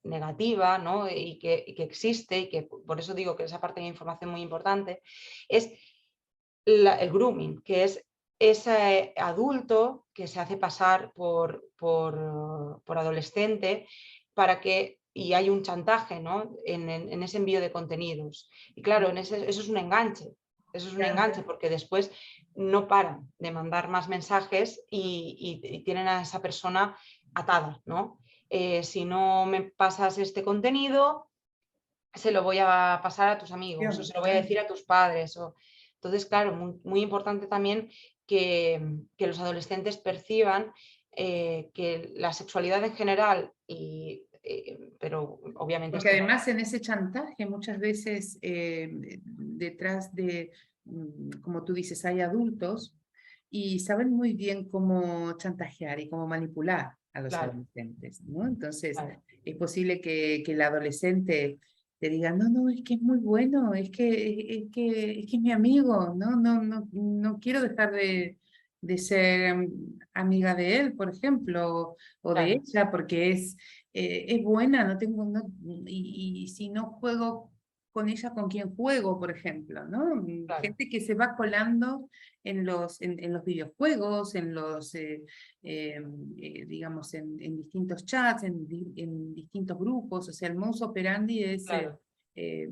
Speaker 2: negativa, ¿no? Y que existe, y que por eso digo que esa parte de información muy importante, es el grooming, que es ese adulto que se hace pasar por adolescente para que, y hay un chantaje, ¿no? En ese envío de contenidos. Y claro, eso es un enganche. Eso es un
Speaker 1: Claro.
Speaker 2: enganche porque después no paran de mandar más mensajes y tienen a esa persona atada, ¿no? Si no me pasas este contenido, se lo voy a pasar a tus amigos o se lo voy a decir a tus padres. Entonces, claro, muy importante también que los adolescentes perciban que la sexualidad en general, pero obviamente
Speaker 1: Porque
Speaker 2: esto no.
Speaker 1: además en ese chantaje muchas veces detrás de, como tú dices, hay adultos y saben muy bien cómo chantajear y cómo manipular a los
Speaker 2: Claro,
Speaker 1: adolescentes, ¿no? Entonces
Speaker 2: claro,
Speaker 1: es posible que el adolescente te diga, no, no, es que es muy bueno, es que es mi amigo, no quiero dejar de ser amiga de él, por ejemplo, o de
Speaker 2: claro,
Speaker 1: ella, porque es buena, no tengo, y si no juego con ella, ¿con quién juego, por ejemplo? ¿No?
Speaker 2: claro.
Speaker 1: Gente que se va colando en los videojuegos, digamos, en distintos chats, en distintos grupos, o sea, el modus operandi es
Speaker 2: Claro.
Speaker 1: eh,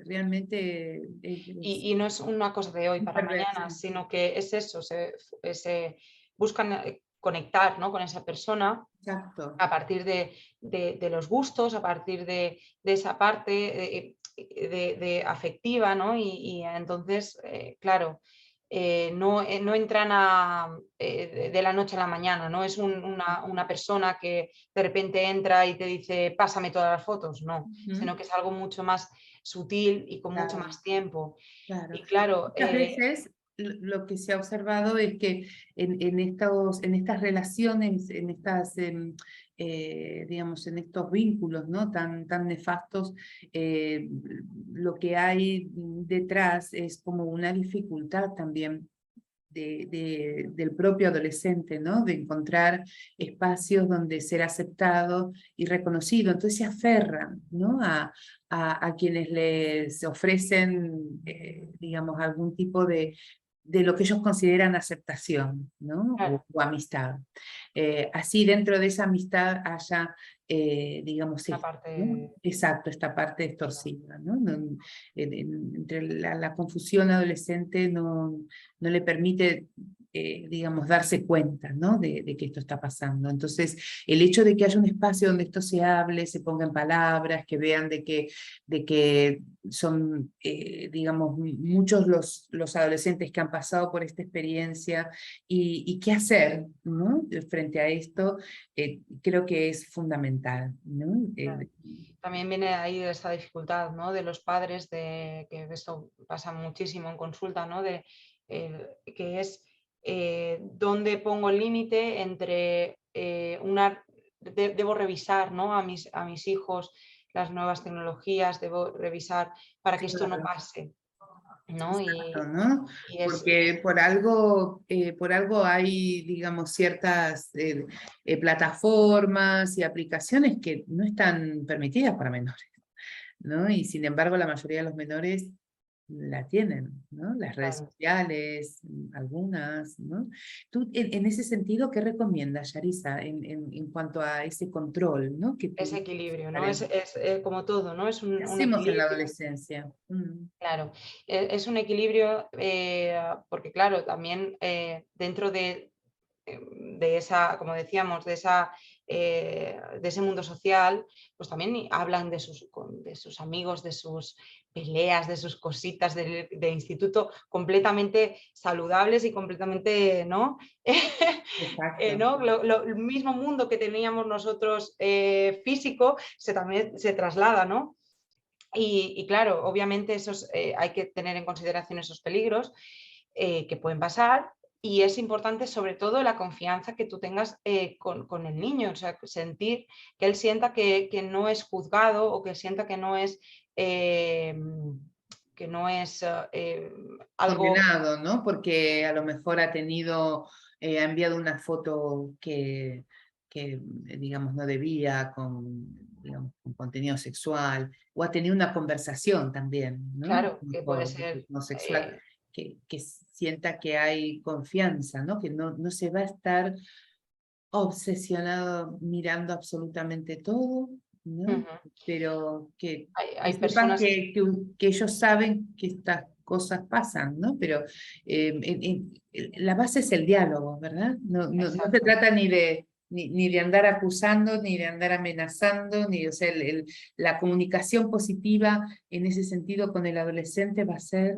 Speaker 1: realmente
Speaker 2: Y no es una cosa de hoy para mañana,
Speaker 1: perverso.
Speaker 2: sino que es eso, se buscan conectar, ¿no? Con esa persona
Speaker 1: Exacto.
Speaker 2: a partir de los gustos, a partir de esa parte de afectiva, ¿no? Y entonces, claro, no entran de la noche a la mañana, no es una persona que de repente entra y te dice, pásame todas las fotos, no,
Speaker 1: Ujú.
Speaker 2: sino que es algo mucho más sutil y con mucho
Speaker 1: Claro.
Speaker 2: más tiempo.
Speaker 1: Claro.
Speaker 2: Y claro,
Speaker 1: Muchas veces lo que se ha observado es que en estas relaciones, digamos, en estos vínculos, ¿no? tan nefastos, eh, lo que hay detrás es como una dificultad también del propio adolescente, ¿no? De encontrar espacios donde ser aceptado y reconocido. Entonces se aferran, ¿no? A quienes les ofrecen, digamos, algún tipo de lo que ellos consideran aceptación, ¿no?
Speaker 2: claro,
Speaker 1: O amistad. Así dentro de esa amistad haya, digamos,
Speaker 2: una
Speaker 1: esto, ¿no?
Speaker 2: parte,
Speaker 1: Exacto, esta parte extorsiva, ¿no? Entre la confusión adolescente no le permite, digamos, darse cuenta, ¿no? De que esto está pasando. Entonces, el hecho de que haya un espacio donde esto se hable, se ponga en palabras, que vean de que son, digamos, muchos los adolescentes que han pasado por esta experiencia y qué hacer, ¿no? Frente a esto, creo que es fundamental, ¿no?
Speaker 2: claro. También viene ahí esta dificultad, ¿no? De los padres, que esto pasa muchísimo en consulta, ¿no? Que es dónde pongo el límite entre debo revisar, ¿no? a mis hijos las nuevas tecnologías, debo revisar para que esto no
Speaker 1: Claro.
Speaker 2: pase, ¿no?
Speaker 1: Exacto, ¿no?
Speaker 2: Y
Speaker 1: Porque por algo hay, digamos, ciertas plataformas y aplicaciones que no están permitidas para menores, ¿no? Y sin embargo, la mayoría de los menores la tienen, ¿no? Las redes
Speaker 2: claro,
Speaker 1: sociales, algunas, ¿no? Tú, en ese sentido, ¿qué recomiendas, Yarisa, en cuanto a ese control, ¿no? Que
Speaker 2: ese
Speaker 1: tú,
Speaker 2: equilibrio, ¿no? Es como todo, ¿no? Es
Speaker 1: ¿qué
Speaker 2: un
Speaker 1: hacemos en la
Speaker 2: equilibrio.
Speaker 1: adolescencia?
Speaker 2: Claro, es un equilibrio porque claro, también dentro de esa, como decíamos, de ese mundo social, pues también hablan de sus amigos, de sus peleas, de sus cositas de instituto completamente saludables y completamente, ¿no?
Speaker 1: Exacto.
Speaker 2: ¿No? El mismo mundo que teníamos nosotros físico también se traslada, ¿no? Y claro, obviamente hay que tener en consideración esos peligros que pueden pasar y es importante sobre todo la confianza que tú tengas con el niño, o sea, que él sienta que no es juzgado o que sienta que no es que no es algo...
Speaker 1: Condenado, ¿no? Porque a lo mejor ha enviado una foto que digamos, no debía, digamos, con contenido sexual, o ha tenido una conversación también, ¿no?
Speaker 2: Claro, que puede ser...
Speaker 1: No sexual, que sienta que hay confianza, ¿no? Que no se va a estar obsesionado mirando absolutamente todo, ¿no? Pero que
Speaker 2: hay
Speaker 1: sepan
Speaker 2: personas...
Speaker 1: que ellos saben que estas cosas pasan, ¿no? Pero la base es el diálogo, ¿verdad? No se
Speaker 2: Exacto.
Speaker 1: trata ni de andar acusando, ni de andar amenazando, o sea, la comunicación positiva en ese sentido con el adolescente va a ser...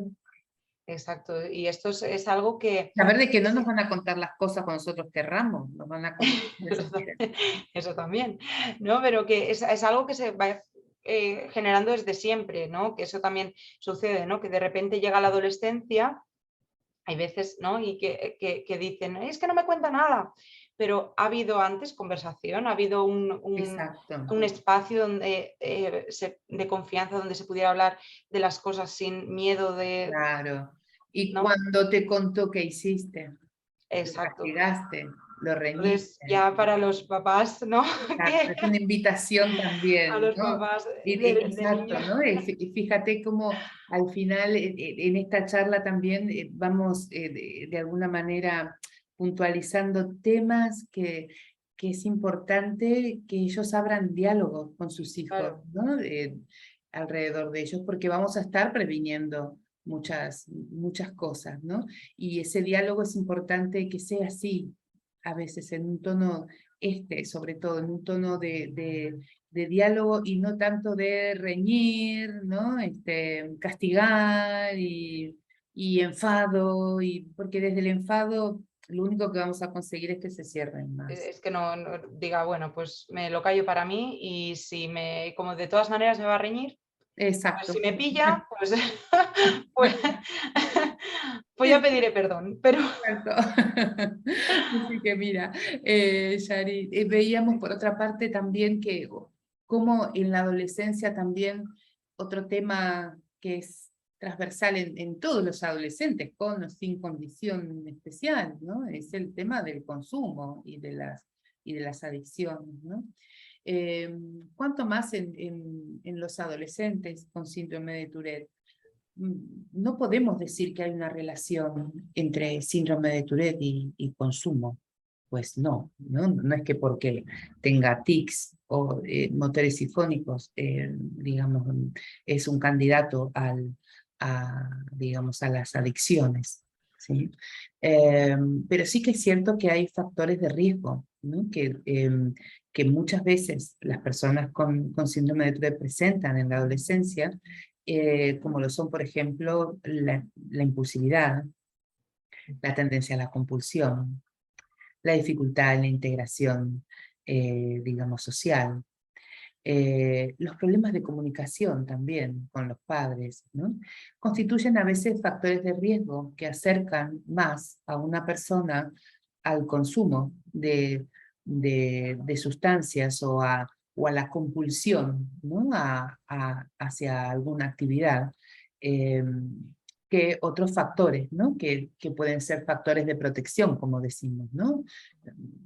Speaker 2: Exacto, y esto es algo que...
Speaker 1: Saber de que no nos van a contar las cosas cuando nosotros querramos, nos van a contar lo que ellos quieren.
Speaker 2: Eso también, ¿no? Pero que es algo que se va generando desde siempre, ¿no? Que eso también sucede, ¿no? Que de repente llega la adolescencia, hay veces, ¿no? Y que dicen, es que no me cuenta nada, pero ha habido antes conversación, ha habido
Speaker 1: Exacto.
Speaker 2: un espacio donde, de confianza donde se pudiera hablar de las cosas sin miedo de...
Speaker 1: Claro. Y
Speaker 2: ¿no?
Speaker 1: cuando te contó qué hiciste, lo
Speaker 2: Exacto.
Speaker 1: castigaste, lo
Speaker 2: Entonces,
Speaker 1: reñiste.
Speaker 2: ya para los papás, ¿no?
Speaker 1: Exacto.
Speaker 2: Que
Speaker 1: Es una invitación
Speaker 2: a
Speaker 1: también,
Speaker 2: los
Speaker 1: ¿no?
Speaker 2: papás de
Speaker 1: Exacto,
Speaker 2: niños.
Speaker 1: ¿no? Y fíjate cómo al final en esta charla también vamos de alguna manera puntualizando temas que es importante que ellos abran diálogo con sus hijos,
Speaker 2: Claro,
Speaker 1: ¿no? Alrededor de ellos, porque vamos a estar previniendo muchas cosas, ¿no? Y ese diálogo es importante que sea así, a veces en un tono, sobre todo en un tono de diálogo y no tanto de reñir, ¿no? Castigar y enfado, porque desde el enfado lo único que vamos a conseguir es que se cierren más.
Speaker 2: es que no diga, bueno, pues me lo callo para mí y si me, como de todas maneras me va a reñir, pues si
Speaker 1: Exacto.
Speaker 2: me pilla, pues, pues, pues ya pediré perdón, pero...
Speaker 1: Exacto. Así que mira, Yari, veíamos por otra parte también que como en la adolescencia también otro tema que es transversal en todos los adolescentes, con o sin condición especial, ¿no? Es el tema del consumo y de las adicciones, ¿no? ¿Cuánto más en los adolescentes con síndrome de Tourette? No podemos decir que hay una relación entre síndrome de Tourette y consumo. Pues no es que porque tenga tics o motores sifónicos, digamos, es un candidato digamos, a las adicciones, ¿sí? Pero sí que es cierto que hay factores de riesgo, ¿no? Que muchas veces las personas con síndrome de Tourette presentan en la adolescencia, como lo son, por ejemplo, la impulsividad, la tendencia a la compulsión, la dificultad en la integración, digamos, social, los problemas de comunicación también con los padres, ¿no? Constituyen a veces factores de riesgo que acercan más a una persona al consumo de sustancias o a la compulsión, ¿no? Hacia alguna actividad, eh, que otros factores, ¿no? Que pueden ser factores de protección, como decimos, ¿no?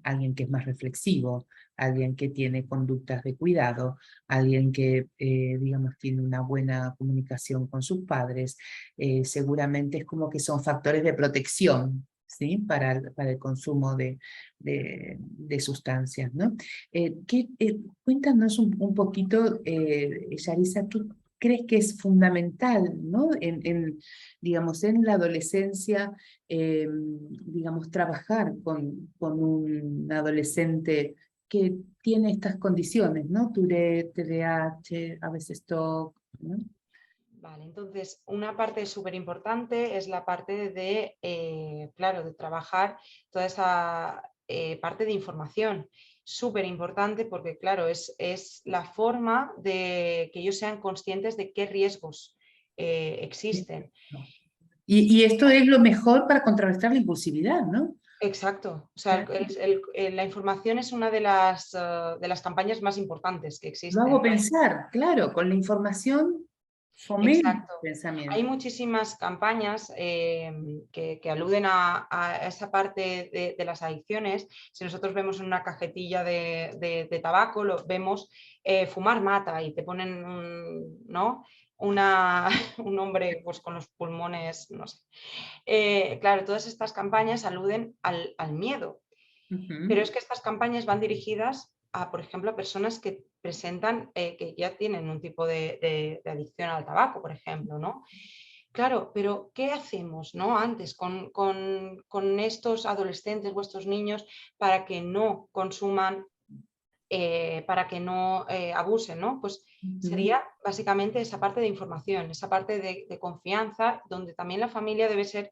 Speaker 1: Alguien que es más reflexivo, alguien que tiene conductas de cuidado, alguien que, digamos, tiene una buena comunicación con sus padres, seguramente es como que son factores de protección, ¿sí? Para el consumo de sustancias, ¿no? Cuéntanos un poquito, Yarisa, ¿qué crees que es fundamental, ¿no? Digamos, en la adolescencia, digamos, trabajar con un adolescente que tiene estas condiciones, ¿no? Tourette, TDAH, a veces TOC, ¿no?
Speaker 2: Vale, entonces una parte súper importante es la parte de, claro, de trabajar toda esa parte de información. Súper importante porque, claro, es la forma de que ellos sean conscientes de qué riesgos existen.
Speaker 1: Y esto es lo mejor para contrarrestar la impulsividad, ¿no?
Speaker 2: Exacto. O sea,
Speaker 1: Claro.
Speaker 2: la información es una de las campañas más importantes que
Speaker 1: Lo
Speaker 2: existen.
Speaker 1: hago pensar, claro, con la información Fomenta
Speaker 2: Exacto.
Speaker 1: el
Speaker 2: Hay
Speaker 1: pensamiento.
Speaker 2: muchísimas campañas que aluden a esa parte de las adicciones. Si nosotros vemos en una cajetilla de tabaco, lo vemos fumar mata y te ponen ¿no? Un hombre pues, con los pulmones, no sé. Claro, todas estas campañas aluden al miedo, pero
Speaker 1: Ujú.
Speaker 2: es que estas campañas van dirigidas a, por ejemplo, a personas que presentan, que ya tienen un tipo de adicción al tabaco, por ejemplo, ¿no? Claro, pero ¿qué hacemos, ¿no? Antes con estos adolescentes, vuestros niños, para que no consuman, para que no abusen, ¿no? Pues
Speaker 1: Ujú.
Speaker 2: sería básicamente esa parte de información, esa parte de confianza, donde también la familia debe ser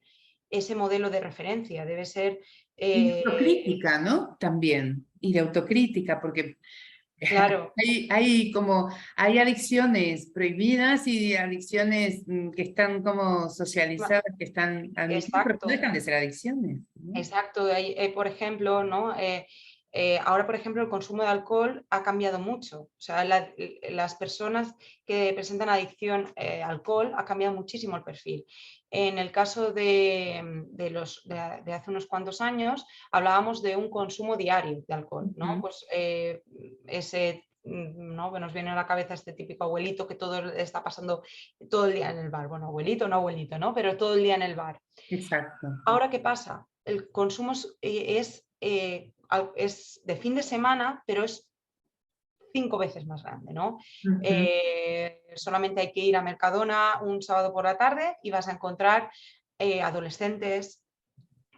Speaker 2: ese modelo de referencia, debe ser...
Speaker 1: Y de
Speaker 2: eh,
Speaker 1: autocrítica, ¿no? También, y de autocrítica, porque
Speaker 2: claro,
Speaker 1: hay adicciones prohibidas y adicciones que están como socializadas, que están admitidas, pero no
Speaker 2: exacto.
Speaker 1: dejan de ser adicciones, ¿no?
Speaker 2: Exacto, por ejemplo, ¿no? Ahora, por ejemplo, el consumo de alcohol ha cambiado mucho. O sea, las personas que presentan adicción al alcohol ha cambiado muchísimo el perfil. En el caso de hace unos cuantos años, hablábamos de un consumo diario de alcohol, ¿no?
Speaker 1: Ujú.
Speaker 2: Pues ese, ¿no? Nos viene a la cabeza este típico abuelito que todo está pasando todo el día en el bar. Bueno, abuelito, no abuelito, ¿no? Pero todo el día en el bar.
Speaker 1: Exacto.
Speaker 2: Ahora, ¿qué pasa? El consumo es de fin de semana, pero es 5 veces más grande, ¿no?
Speaker 1: Ujú.
Speaker 2: Solamente hay que ir a Mercadona un sábado por la tarde y vas a encontrar adolescentes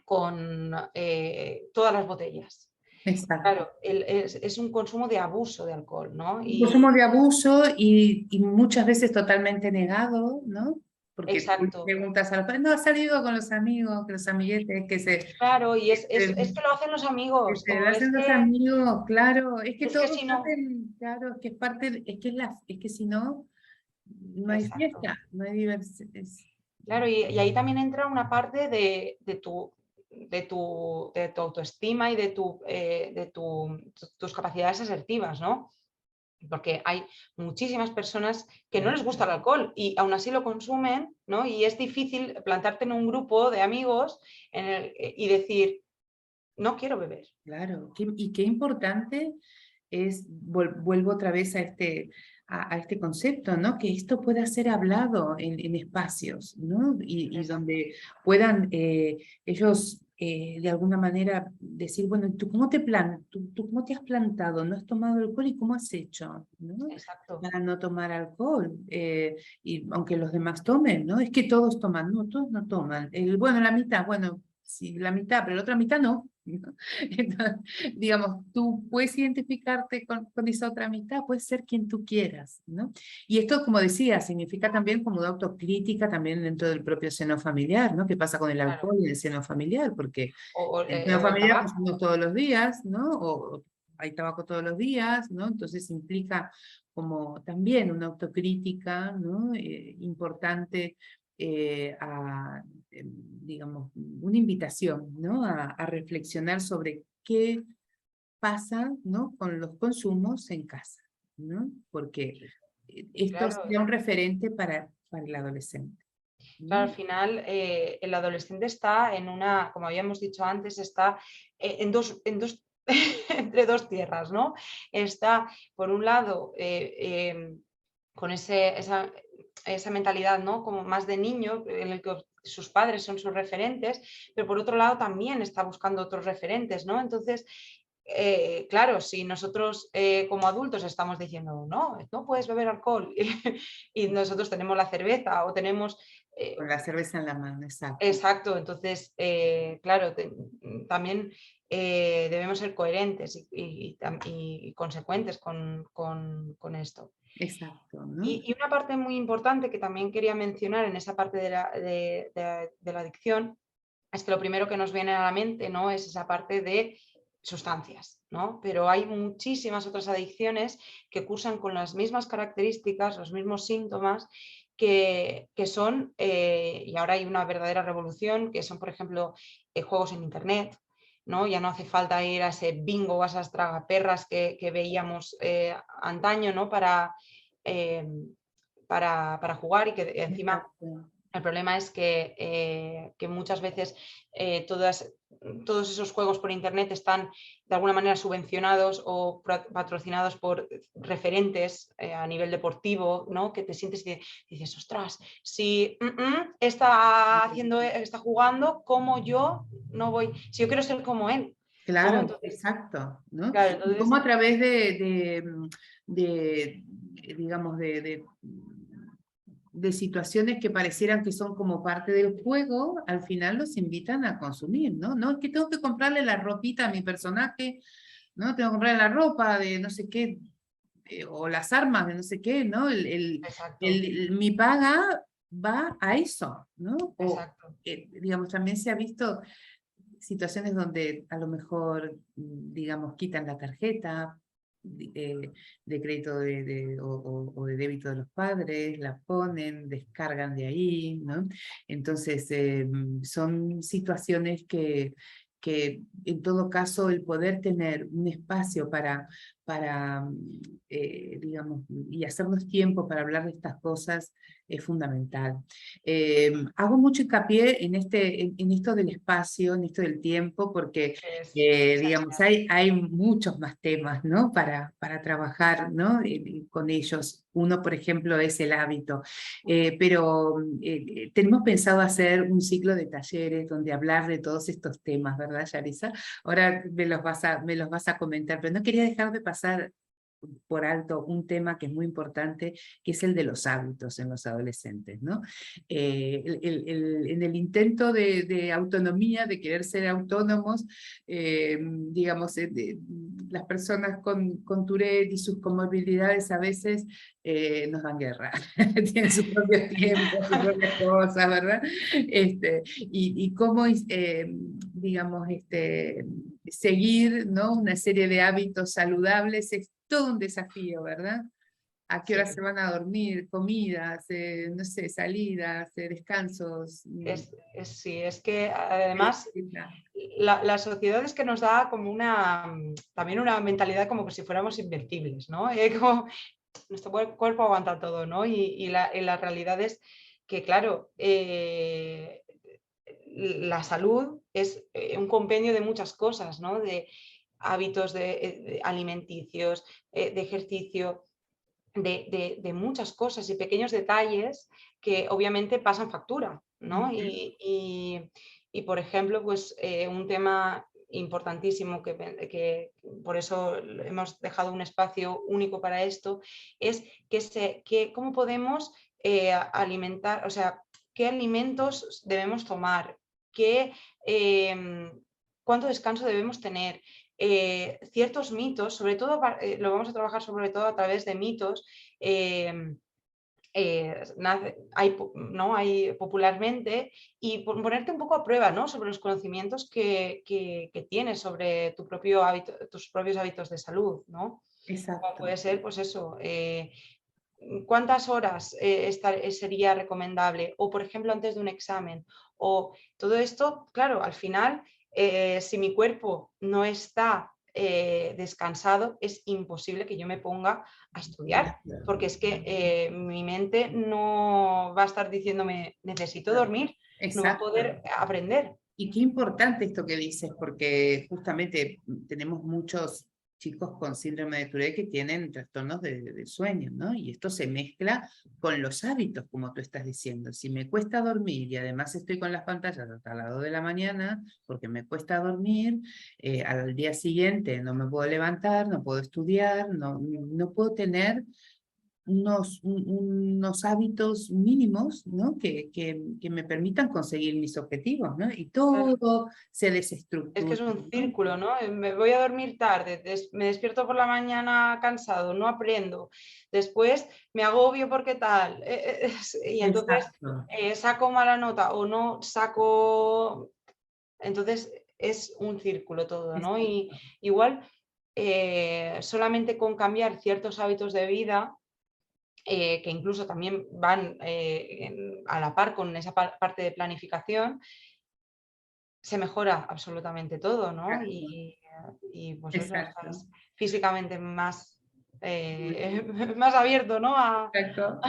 Speaker 2: con todas las botellas.
Speaker 1: Exacto.
Speaker 2: Claro, es un consumo de abuso de alcohol, ¿no?
Speaker 1: Un consumo de abuso y muchas veces totalmente negado, ¿no? Porque tú
Speaker 2: Exacto,
Speaker 1: preguntas a los padres, no, ha salido con los amigos, que los amiguetes,
Speaker 2: claro, y es
Speaker 1: que
Speaker 2: que lo hacen los amigos,
Speaker 1: se lo
Speaker 2: o
Speaker 1: hacen los amigos, claro, es que
Speaker 2: es que
Speaker 1: todos
Speaker 2: si no,
Speaker 1: saben, claro, es que es parte, es que si no, no hay
Speaker 2: exacto.
Speaker 1: fiesta, no hay diversión.
Speaker 2: Claro, y ahí también entra una parte de tu autoestima y tus capacidades asertivas, ¿no? Porque hay muchísimas personas que no les gusta el alcohol y aún así lo consumen, ¿no? Y es difícil plantarte en un grupo de amigos y decir, no quiero beber.
Speaker 1: Claro, y qué importante es, vuelvo otra vez a este concepto, ¿no? Que esto pueda ser hablado en espacios, ¿no? Y
Speaker 2: Exacto,
Speaker 1: donde puedan ellos de alguna manera decir, bueno, ¿tú cómo te has plantado? ¿No has tomado alcohol y cómo has hecho? ¿No?
Speaker 2: exacto.
Speaker 1: Para no tomar alcohol, y aunque los demás tomen, ¿no? Es que todos toman, no, todos no toman. Bueno, la mitad, bueno, sí, la mitad, pero la otra mitad no. ¿No? Entonces, digamos, tú puedes identificarte con esa otra mitad, puedes ser quien tú quieras, ¿no? Y esto, como decía, significa también como una autocrítica también dentro del propio seno familiar, ¿no? ¿Qué pasa con el
Speaker 2: Claro.
Speaker 1: alcohol y el seno familiar? Porque el seno
Speaker 2: O el
Speaker 1: familiar
Speaker 2: tabaco.
Speaker 1: consumimos todos los días, ¿no? O hay tabaco todos los días, ¿no? Entonces implica como también una autocrítica, ¿no? Importante digamos, una invitación, ¿no? A reflexionar sobre qué pasa, ¿no? Con los consumos en casa, ¿no? Porque esto
Speaker 2: Claro,
Speaker 1: sería un referente para el adolescente,
Speaker 2: claro,
Speaker 1: ¿no?
Speaker 2: al final el adolescente está como habíamos dicho antes, está entre dos tierras, ¿no? Está, por un lado, con esa mentalidad, ¿no? Como más de niño, en el que sus padres son sus referentes, pero por otro lado también está buscando otros referentes, ¿no? Entonces, claro, si nosotros como adultos estamos diciendo, no, no puedes beber alcohol, y nosotros tenemos la cerveza o tenemos...
Speaker 1: Con la cerveza en la mano, exacto.
Speaker 2: Exacto, entonces, claro, también debemos ser coherentes y consecuentes con esto.
Speaker 1: Exacto, ¿no?
Speaker 2: Y una parte muy importante que también quería mencionar en esa parte de la adicción es que lo primero que nos viene a la mente, ¿no? Es esa parte de sustancias, ¿no? Pero hay muchísimas otras adicciones que cursan con las mismas características, los mismos síntomas, que son, y ahora hay una verdadera revolución, que son, por ejemplo, juegos en Internet, ¿no? Ya no hace falta ir a ese bingo o a esas tragaperras que veíamos antaño, ¿no? Eh, para jugar y que encima
Speaker 1: Exacto.
Speaker 2: el problema es que muchas veces todos esos juegos por internet están de alguna manera subvencionados o patrocinados por referentes a nivel deportivo, ¿no? Que te sientes y dices, ostras, si está jugando, ¿cómo yo no voy? Si yo quiero ser como él, ¿no?
Speaker 1: Claro,
Speaker 2: Entonces,
Speaker 1: exacto, ¿no?
Speaker 2: claro,
Speaker 1: Y
Speaker 2: entonces,
Speaker 1: cómo a través de, digamos, de situaciones que parecieran que son como parte del juego, al final los invitan a consumir, ¿no? No, es que tengo que comprarle la ropita a mi personaje, ¿no? Tengo que comprarle la ropa de no sé qué, o las armas de no sé qué, ¿no?
Speaker 2: exacto,
Speaker 1: Mi paga va a eso, ¿no? O,
Speaker 2: exacto.
Speaker 1: digamos, también se ha visto situaciones donde a lo mejor, digamos, quitan la tarjeta de crédito o de débito de los padres, la ponen, descargan de ahí, ¿no? Entonces, son situaciones que en todo caso el poder tener un espacio para digamos, y hacernos tiempo para hablar de estas cosas es fundamental. Hago mucho hincapié en esto del espacio, en esto del tiempo, porque,
Speaker 2: Es
Speaker 1: digamos,
Speaker 2: esencial.
Speaker 1: hay muchos más temas, ¿no? Para trabajar, ¿no? Con ellos. Uno, por ejemplo, es el hábito. Pero tenemos pensado hacer un ciclo de talleres donde hablar de todos estos temas, ¿verdad, Yarisa? Ahora me los vas a comentar, pero no quería dejar de pasar por alto un tema que es muy importante, que es el de los hábitos en los adolescentes, ¿no? En el intento de autonomía, de querer ser autónomos, digamos, las personas con Tourette y sus comorbilidades a veces nos dan guerra, tienen sus propios tiempos, sus propias cosas, ¿verdad? Y cómo, digamos, seguir, ¿no? Una serie de hábitos saludables es todo un desafío, ¿verdad? ¿A qué hora se
Speaker 2: Sí.
Speaker 1: van a dormir? Comidas, no sé, salidas, descansos.
Speaker 2: Sí, es que además la sociedad es que nos da como también una mentalidad como que si fuéramos invencibles, ¿no? Como nuestro cuerpo aguanta todo, ¿no? Y la realidad es que, claro, la salud es un compendio de muchas cosas, ¿no? De hábitos alimenticios, de ejercicio, de muchas cosas y pequeños detalles que obviamente pasan factura, ¿no?
Speaker 1: Ujú.
Speaker 2: Y, por ejemplo, pues un tema importantísimo que por eso hemos dejado un espacio único para esto, es cómo podemos alimentar, o sea, qué alimentos debemos tomar, cuánto descanso debemos tener, ciertos mitos, sobre todo lo vamos a trabajar sobre todo a través de mitos, eh, hay popularmente y ponerte un poco a prueba, ¿no? Sobre los conocimientos que tienes sobre tus propios hábitos de salud, ¿no? Como
Speaker 1: Exacto.
Speaker 2: puede ser, pues eso, cuántas horas sería recomendable, o por ejemplo antes de un examen, o todo esto, claro, al final, si mi cuerpo no está descansado, es imposible que yo me ponga a estudiar, porque es que mi mente no va a estar diciéndome, necesito dormir, no va a
Speaker 1: Exacto.
Speaker 2: poder aprender.
Speaker 1: Y qué importante esto que dices, porque justamente tenemos muchos chicos con síndrome de Tourette que tienen trastornos de sueño, ¿no? Y esto se mezcla con los hábitos, como tú estás diciendo. Si me cuesta dormir y además estoy con las pantallas hasta las 2 de la mañana, porque me cuesta dormir, al día siguiente no me puedo levantar, no puedo estudiar, no puedo tener unos hábitos mínimos, ¿no? Que me permitan conseguir mis objetivos, ¿no? Y
Speaker 2: Claro.
Speaker 1: todo se
Speaker 2: Es que
Speaker 1: desestructura,
Speaker 2: es un
Speaker 1: ¿no?
Speaker 2: círculo, ¿no? Me voy a dormir tarde, me despierto por la mañana cansado, no aprendo, después me agobio porque tal, y entonces
Speaker 1: Exacto,
Speaker 2: saco mala nota o no saco, entonces es un círculo todo, ¿no? Y
Speaker 1: exacto.
Speaker 2: igual solamente con cambiar ciertos hábitos de vida, que incluso también van a la par con esa parte de planificación, se mejora absolutamente todo, ¿no?
Speaker 1: Exacto,
Speaker 2: Y pues eso,
Speaker 1: exacto.
Speaker 2: estás físicamente más más abierto, ¿no?
Speaker 1: Exacto.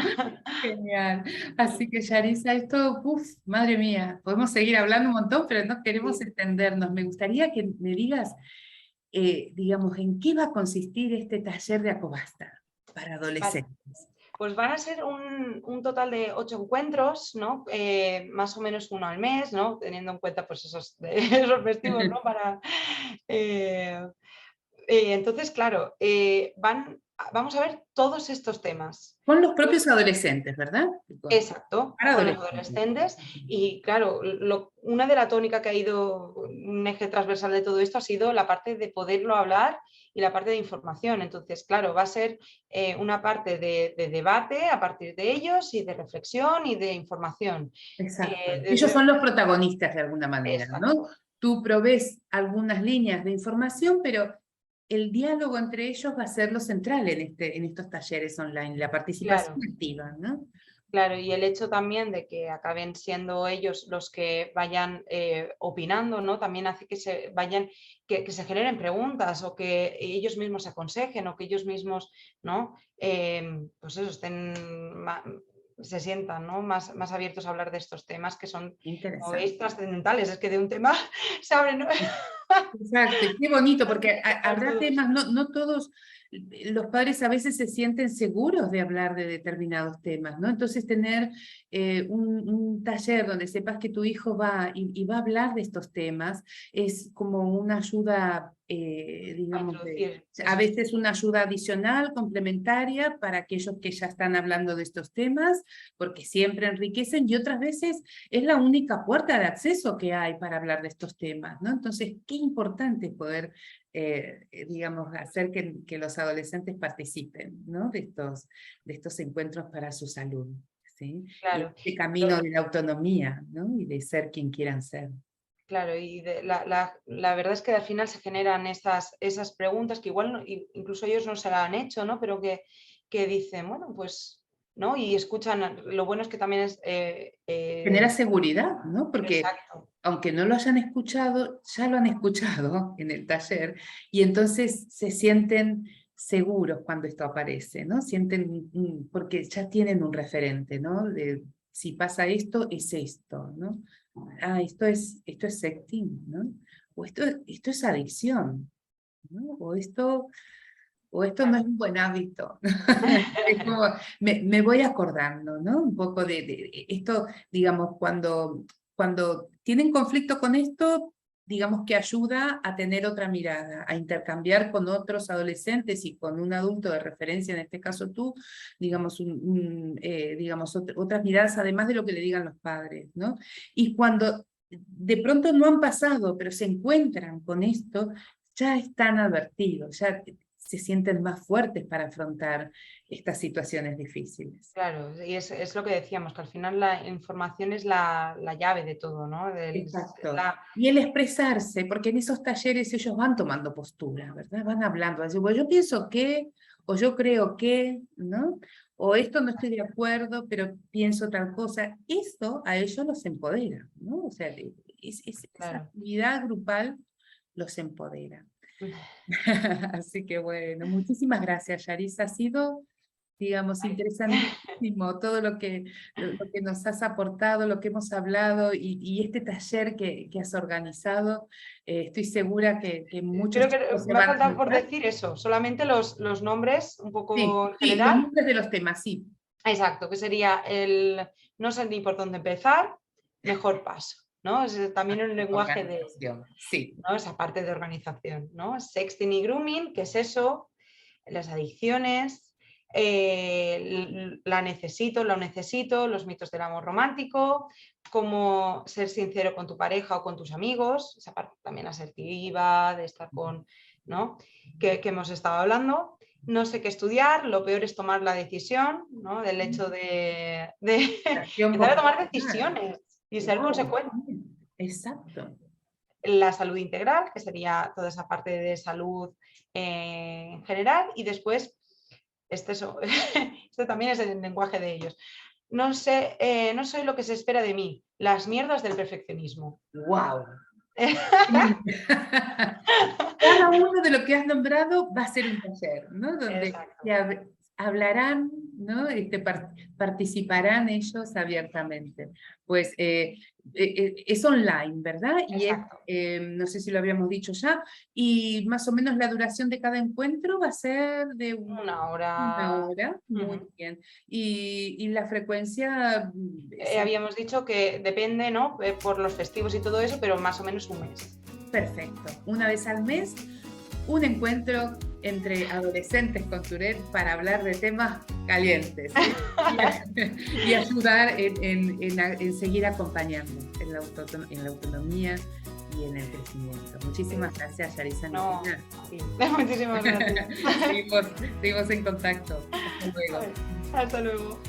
Speaker 1: Genial. Así que Yarisa, esto, uf, madre mía, podemos seguir hablando un montón, pero no queremos
Speaker 2: Sí.
Speaker 1: extendernos. Me gustaría que me digas, digamos, ¿en qué va a consistir este taller de Acobasta para
Speaker 2: Vale.
Speaker 1: adolescentes?
Speaker 2: Pues van a ser un total de 8 encuentros, ¿no? Más o menos uno al mes, ¿no? Teniendo en cuenta pues, esos festivos, ¿no? Eh, entonces, claro, vamos a ver todos estos temas.
Speaker 1: Con los propios adolescentes, ¿verdad?
Speaker 2: Exacto,
Speaker 1: Para
Speaker 2: con los
Speaker 1: adolescentes.
Speaker 2: adolescentes. Y claro, una de la tónica que ha ido, un eje transversal de todo esto ha sido la parte de poderlo hablar y la parte de información. Entonces, claro, va a ser una parte de debate a partir de ellos y de reflexión y de información.
Speaker 1: Exacto. Ellos
Speaker 2: Desde...
Speaker 1: son los protagonistas de alguna manera, ¿no?
Speaker 2: Exacto.
Speaker 1: Tú provees algunas líneas de información, pero el diálogo entre ellos va a ser lo central en estos talleres online, la participación
Speaker 2: Claro.
Speaker 1: activa, ¿no?
Speaker 2: Claro, y el hecho también de que acaben siendo ellos los que vayan opinando, ¿no? También hace que se vayan, que se generen preguntas o que ellos mismos se aconsejen o que ellos mismos, ¿no? Pues eso, se sientan, ¿no? Más abiertos a hablar de estos temas que son, como
Speaker 1: Interesante.
Speaker 2: veis, trascendentales. Es que de un tema se abren, ¿no?
Speaker 1: Exacto, y qué bonito, porque habrá
Speaker 2: todos.
Speaker 1: temas, no todos, los padres a veces se sienten seguros de hablar de determinados temas, ¿no? Entonces tener un taller donde sepas que tu hijo va y va a hablar de estos temas es como una ayuda,
Speaker 2: A
Speaker 1: digamos,
Speaker 2: introducir
Speaker 1: a
Speaker 2: esos.
Speaker 1: veces una ayuda adicional, complementaria para aquellos que ya están hablando de estos temas, porque siempre enriquecen, y otras veces es la única puerta de acceso que hay para hablar de estos temas, ¿no? Entonces, qué importante es poder, digamos, hacer que los adolescentes participen, ¿no? De estos encuentros para su salud, ¿sí? Y
Speaker 2: Claro.
Speaker 1: este camino de la autonomía, ¿no? Y de ser quien quieran ser.
Speaker 2: Claro, y la verdad es que al final se generan esas preguntas que igual incluso ellos no se la han hecho, ¿no? Pero que dicen, bueno, pues, ¿no? Y escuchan, lo bueno es que también es...
Speaker 1: Genera seguridad, ¿no? Porque
Speaker 2: exacto,
Speaker 1: aunque no lo hayan escuchado, ya lo han escuchado en el taller, y entonces se sienten seguros cuando esto aparece, ¿no? Sienten, porque ya tienen un referente, ¿no? De si pasa esto, es esto, ¿no? Ah, esto es sexting, ¿no? O esto es adicción, ¿no? O esto no es
Speaker 2: claro,
Speaker 1: un buen hábito. Es como, me voy acordando, ¿no? Un poco de esto, digamos, cuando tienen conflicto con esto, digamos que ayuda a tener otra mirada, a intercambiar con otros adolescentes y con un adulto de referencia, en este caso tú, digamos, digamos otras miradas, además de lo que le digan los padres, ¿no? Y cuando de pronto no han pasado, pero se encuentran con esto, ya están advertidos, ya se sienten más fuertes para afrontar estas situaciones difíciles.
Speaker 2: claro. Y es lo que decíamos, que al final la información es la llave de todo, ¿no?
Speaker 1: Exacto. Y el expresarse, porque en esos talleres ellos van tomando postura, ¿verdad? Van hablando, así, bueno, yo pienso que, o yo creo que, ¿no? O esto no estoy de acuerdo, pero pienso tal cosa. Eso a ellos los empodera, ¿no? O sea, esa
Speaker 2: Claro.
Speaker 1: actividad grupal los empodera. Así que bueno, muchísimas gracias, Yarisa. Ha sido, digamos, interesantísimo todo lo que nos has aportado, lo que hemos hablado y este taller que has organizado. Estoy segura que muchos
Speaker 2: Creo que
Speaker 1: chicos se
Speaker 2: me ha
Speaker 1: van a
Speaker 2: faltado por
Speaker 1: anotar.
Speaker 2: decir eso, solamente los nombres un
Speaker 1: Sí,
Speaker 2: poco en
Speaker 1: sí, los
Speaker 2: general.
Speaker 1: nombres de los temas, sí.
Speaker 2: Exacto, que sería el no sé ni por dónde empezar, mejor paso, ¿no? Es también un lenguaje de,
Speaker 1: Organización, sí.
Speaker 2: ¿no? Esa parte de organización, ¿no? Sexting y grooming, ¿qué es eso? Las adicciones, la necesito, lo necesito, los mitos del amor romántico, cómo ser sincero con tu pareja o con tus amigos, esa parte también asertiva, de estar con, ¿no? Que hemos estado hablando. No sé qué estudiar, lo peor es tomar la decisión, ¿no? Del hecho de
Speaker 1: Acción
Speaker 2: empezar a tomar
Speaker 1: vocacional.
Speaker 2: decisiones y ser
Speaker 1: Wow,
Speaker 2: consecuente.
Speaker 1: exacto.
Speaker 2: La salud integral, que sería toda esa parte de salud en general, y después, este también es el lenguaje de ellos. No sé, no soy lo que se espera de mí, las mierdas del perfeccionismo.
Speaker 1: Wow. Cada uno de lo que has nombrado va a ser un taller, ¿no? Donde
Speaker 2: Exacto.
Speaker 1: hablarán, ¿no? Participarán ellos abiertamente. Pues es online, ¿verdad? Y es,
Speaker 2: Exacto.
Speaker 1: no sé si lo habíamos dicho ya, y más o menos la duración de cada encuentro va a ser de
Speaker 2: Una
Speaker 1: una
Speaker 2: hora.
Speaker 1: hora, muy
Speaker 2: Ujú.
Speaker 1: bien. Y la frecuencia,
Speaker 2: Habíamos dicho que depende, ¿no? Por los festivos y todo eso, pero más o menos un mes.
Speaker 1: perfecto. Una vez al mes, un encuentro entre adolescentes con Tourette para hablar de temas calientes, ¿sí? Y ayudar en seguir acompañando en la autonomía y en el crecimiento. Muchísimas gracias, Yarisa
Speaker 2: No,
Speaker 1: Nicena.
Speaker 2: sí. Muchísimas gracias.
Speaker 1: Seguimos en contacto. Hasta luego.
Speaker 2: Hasta luego.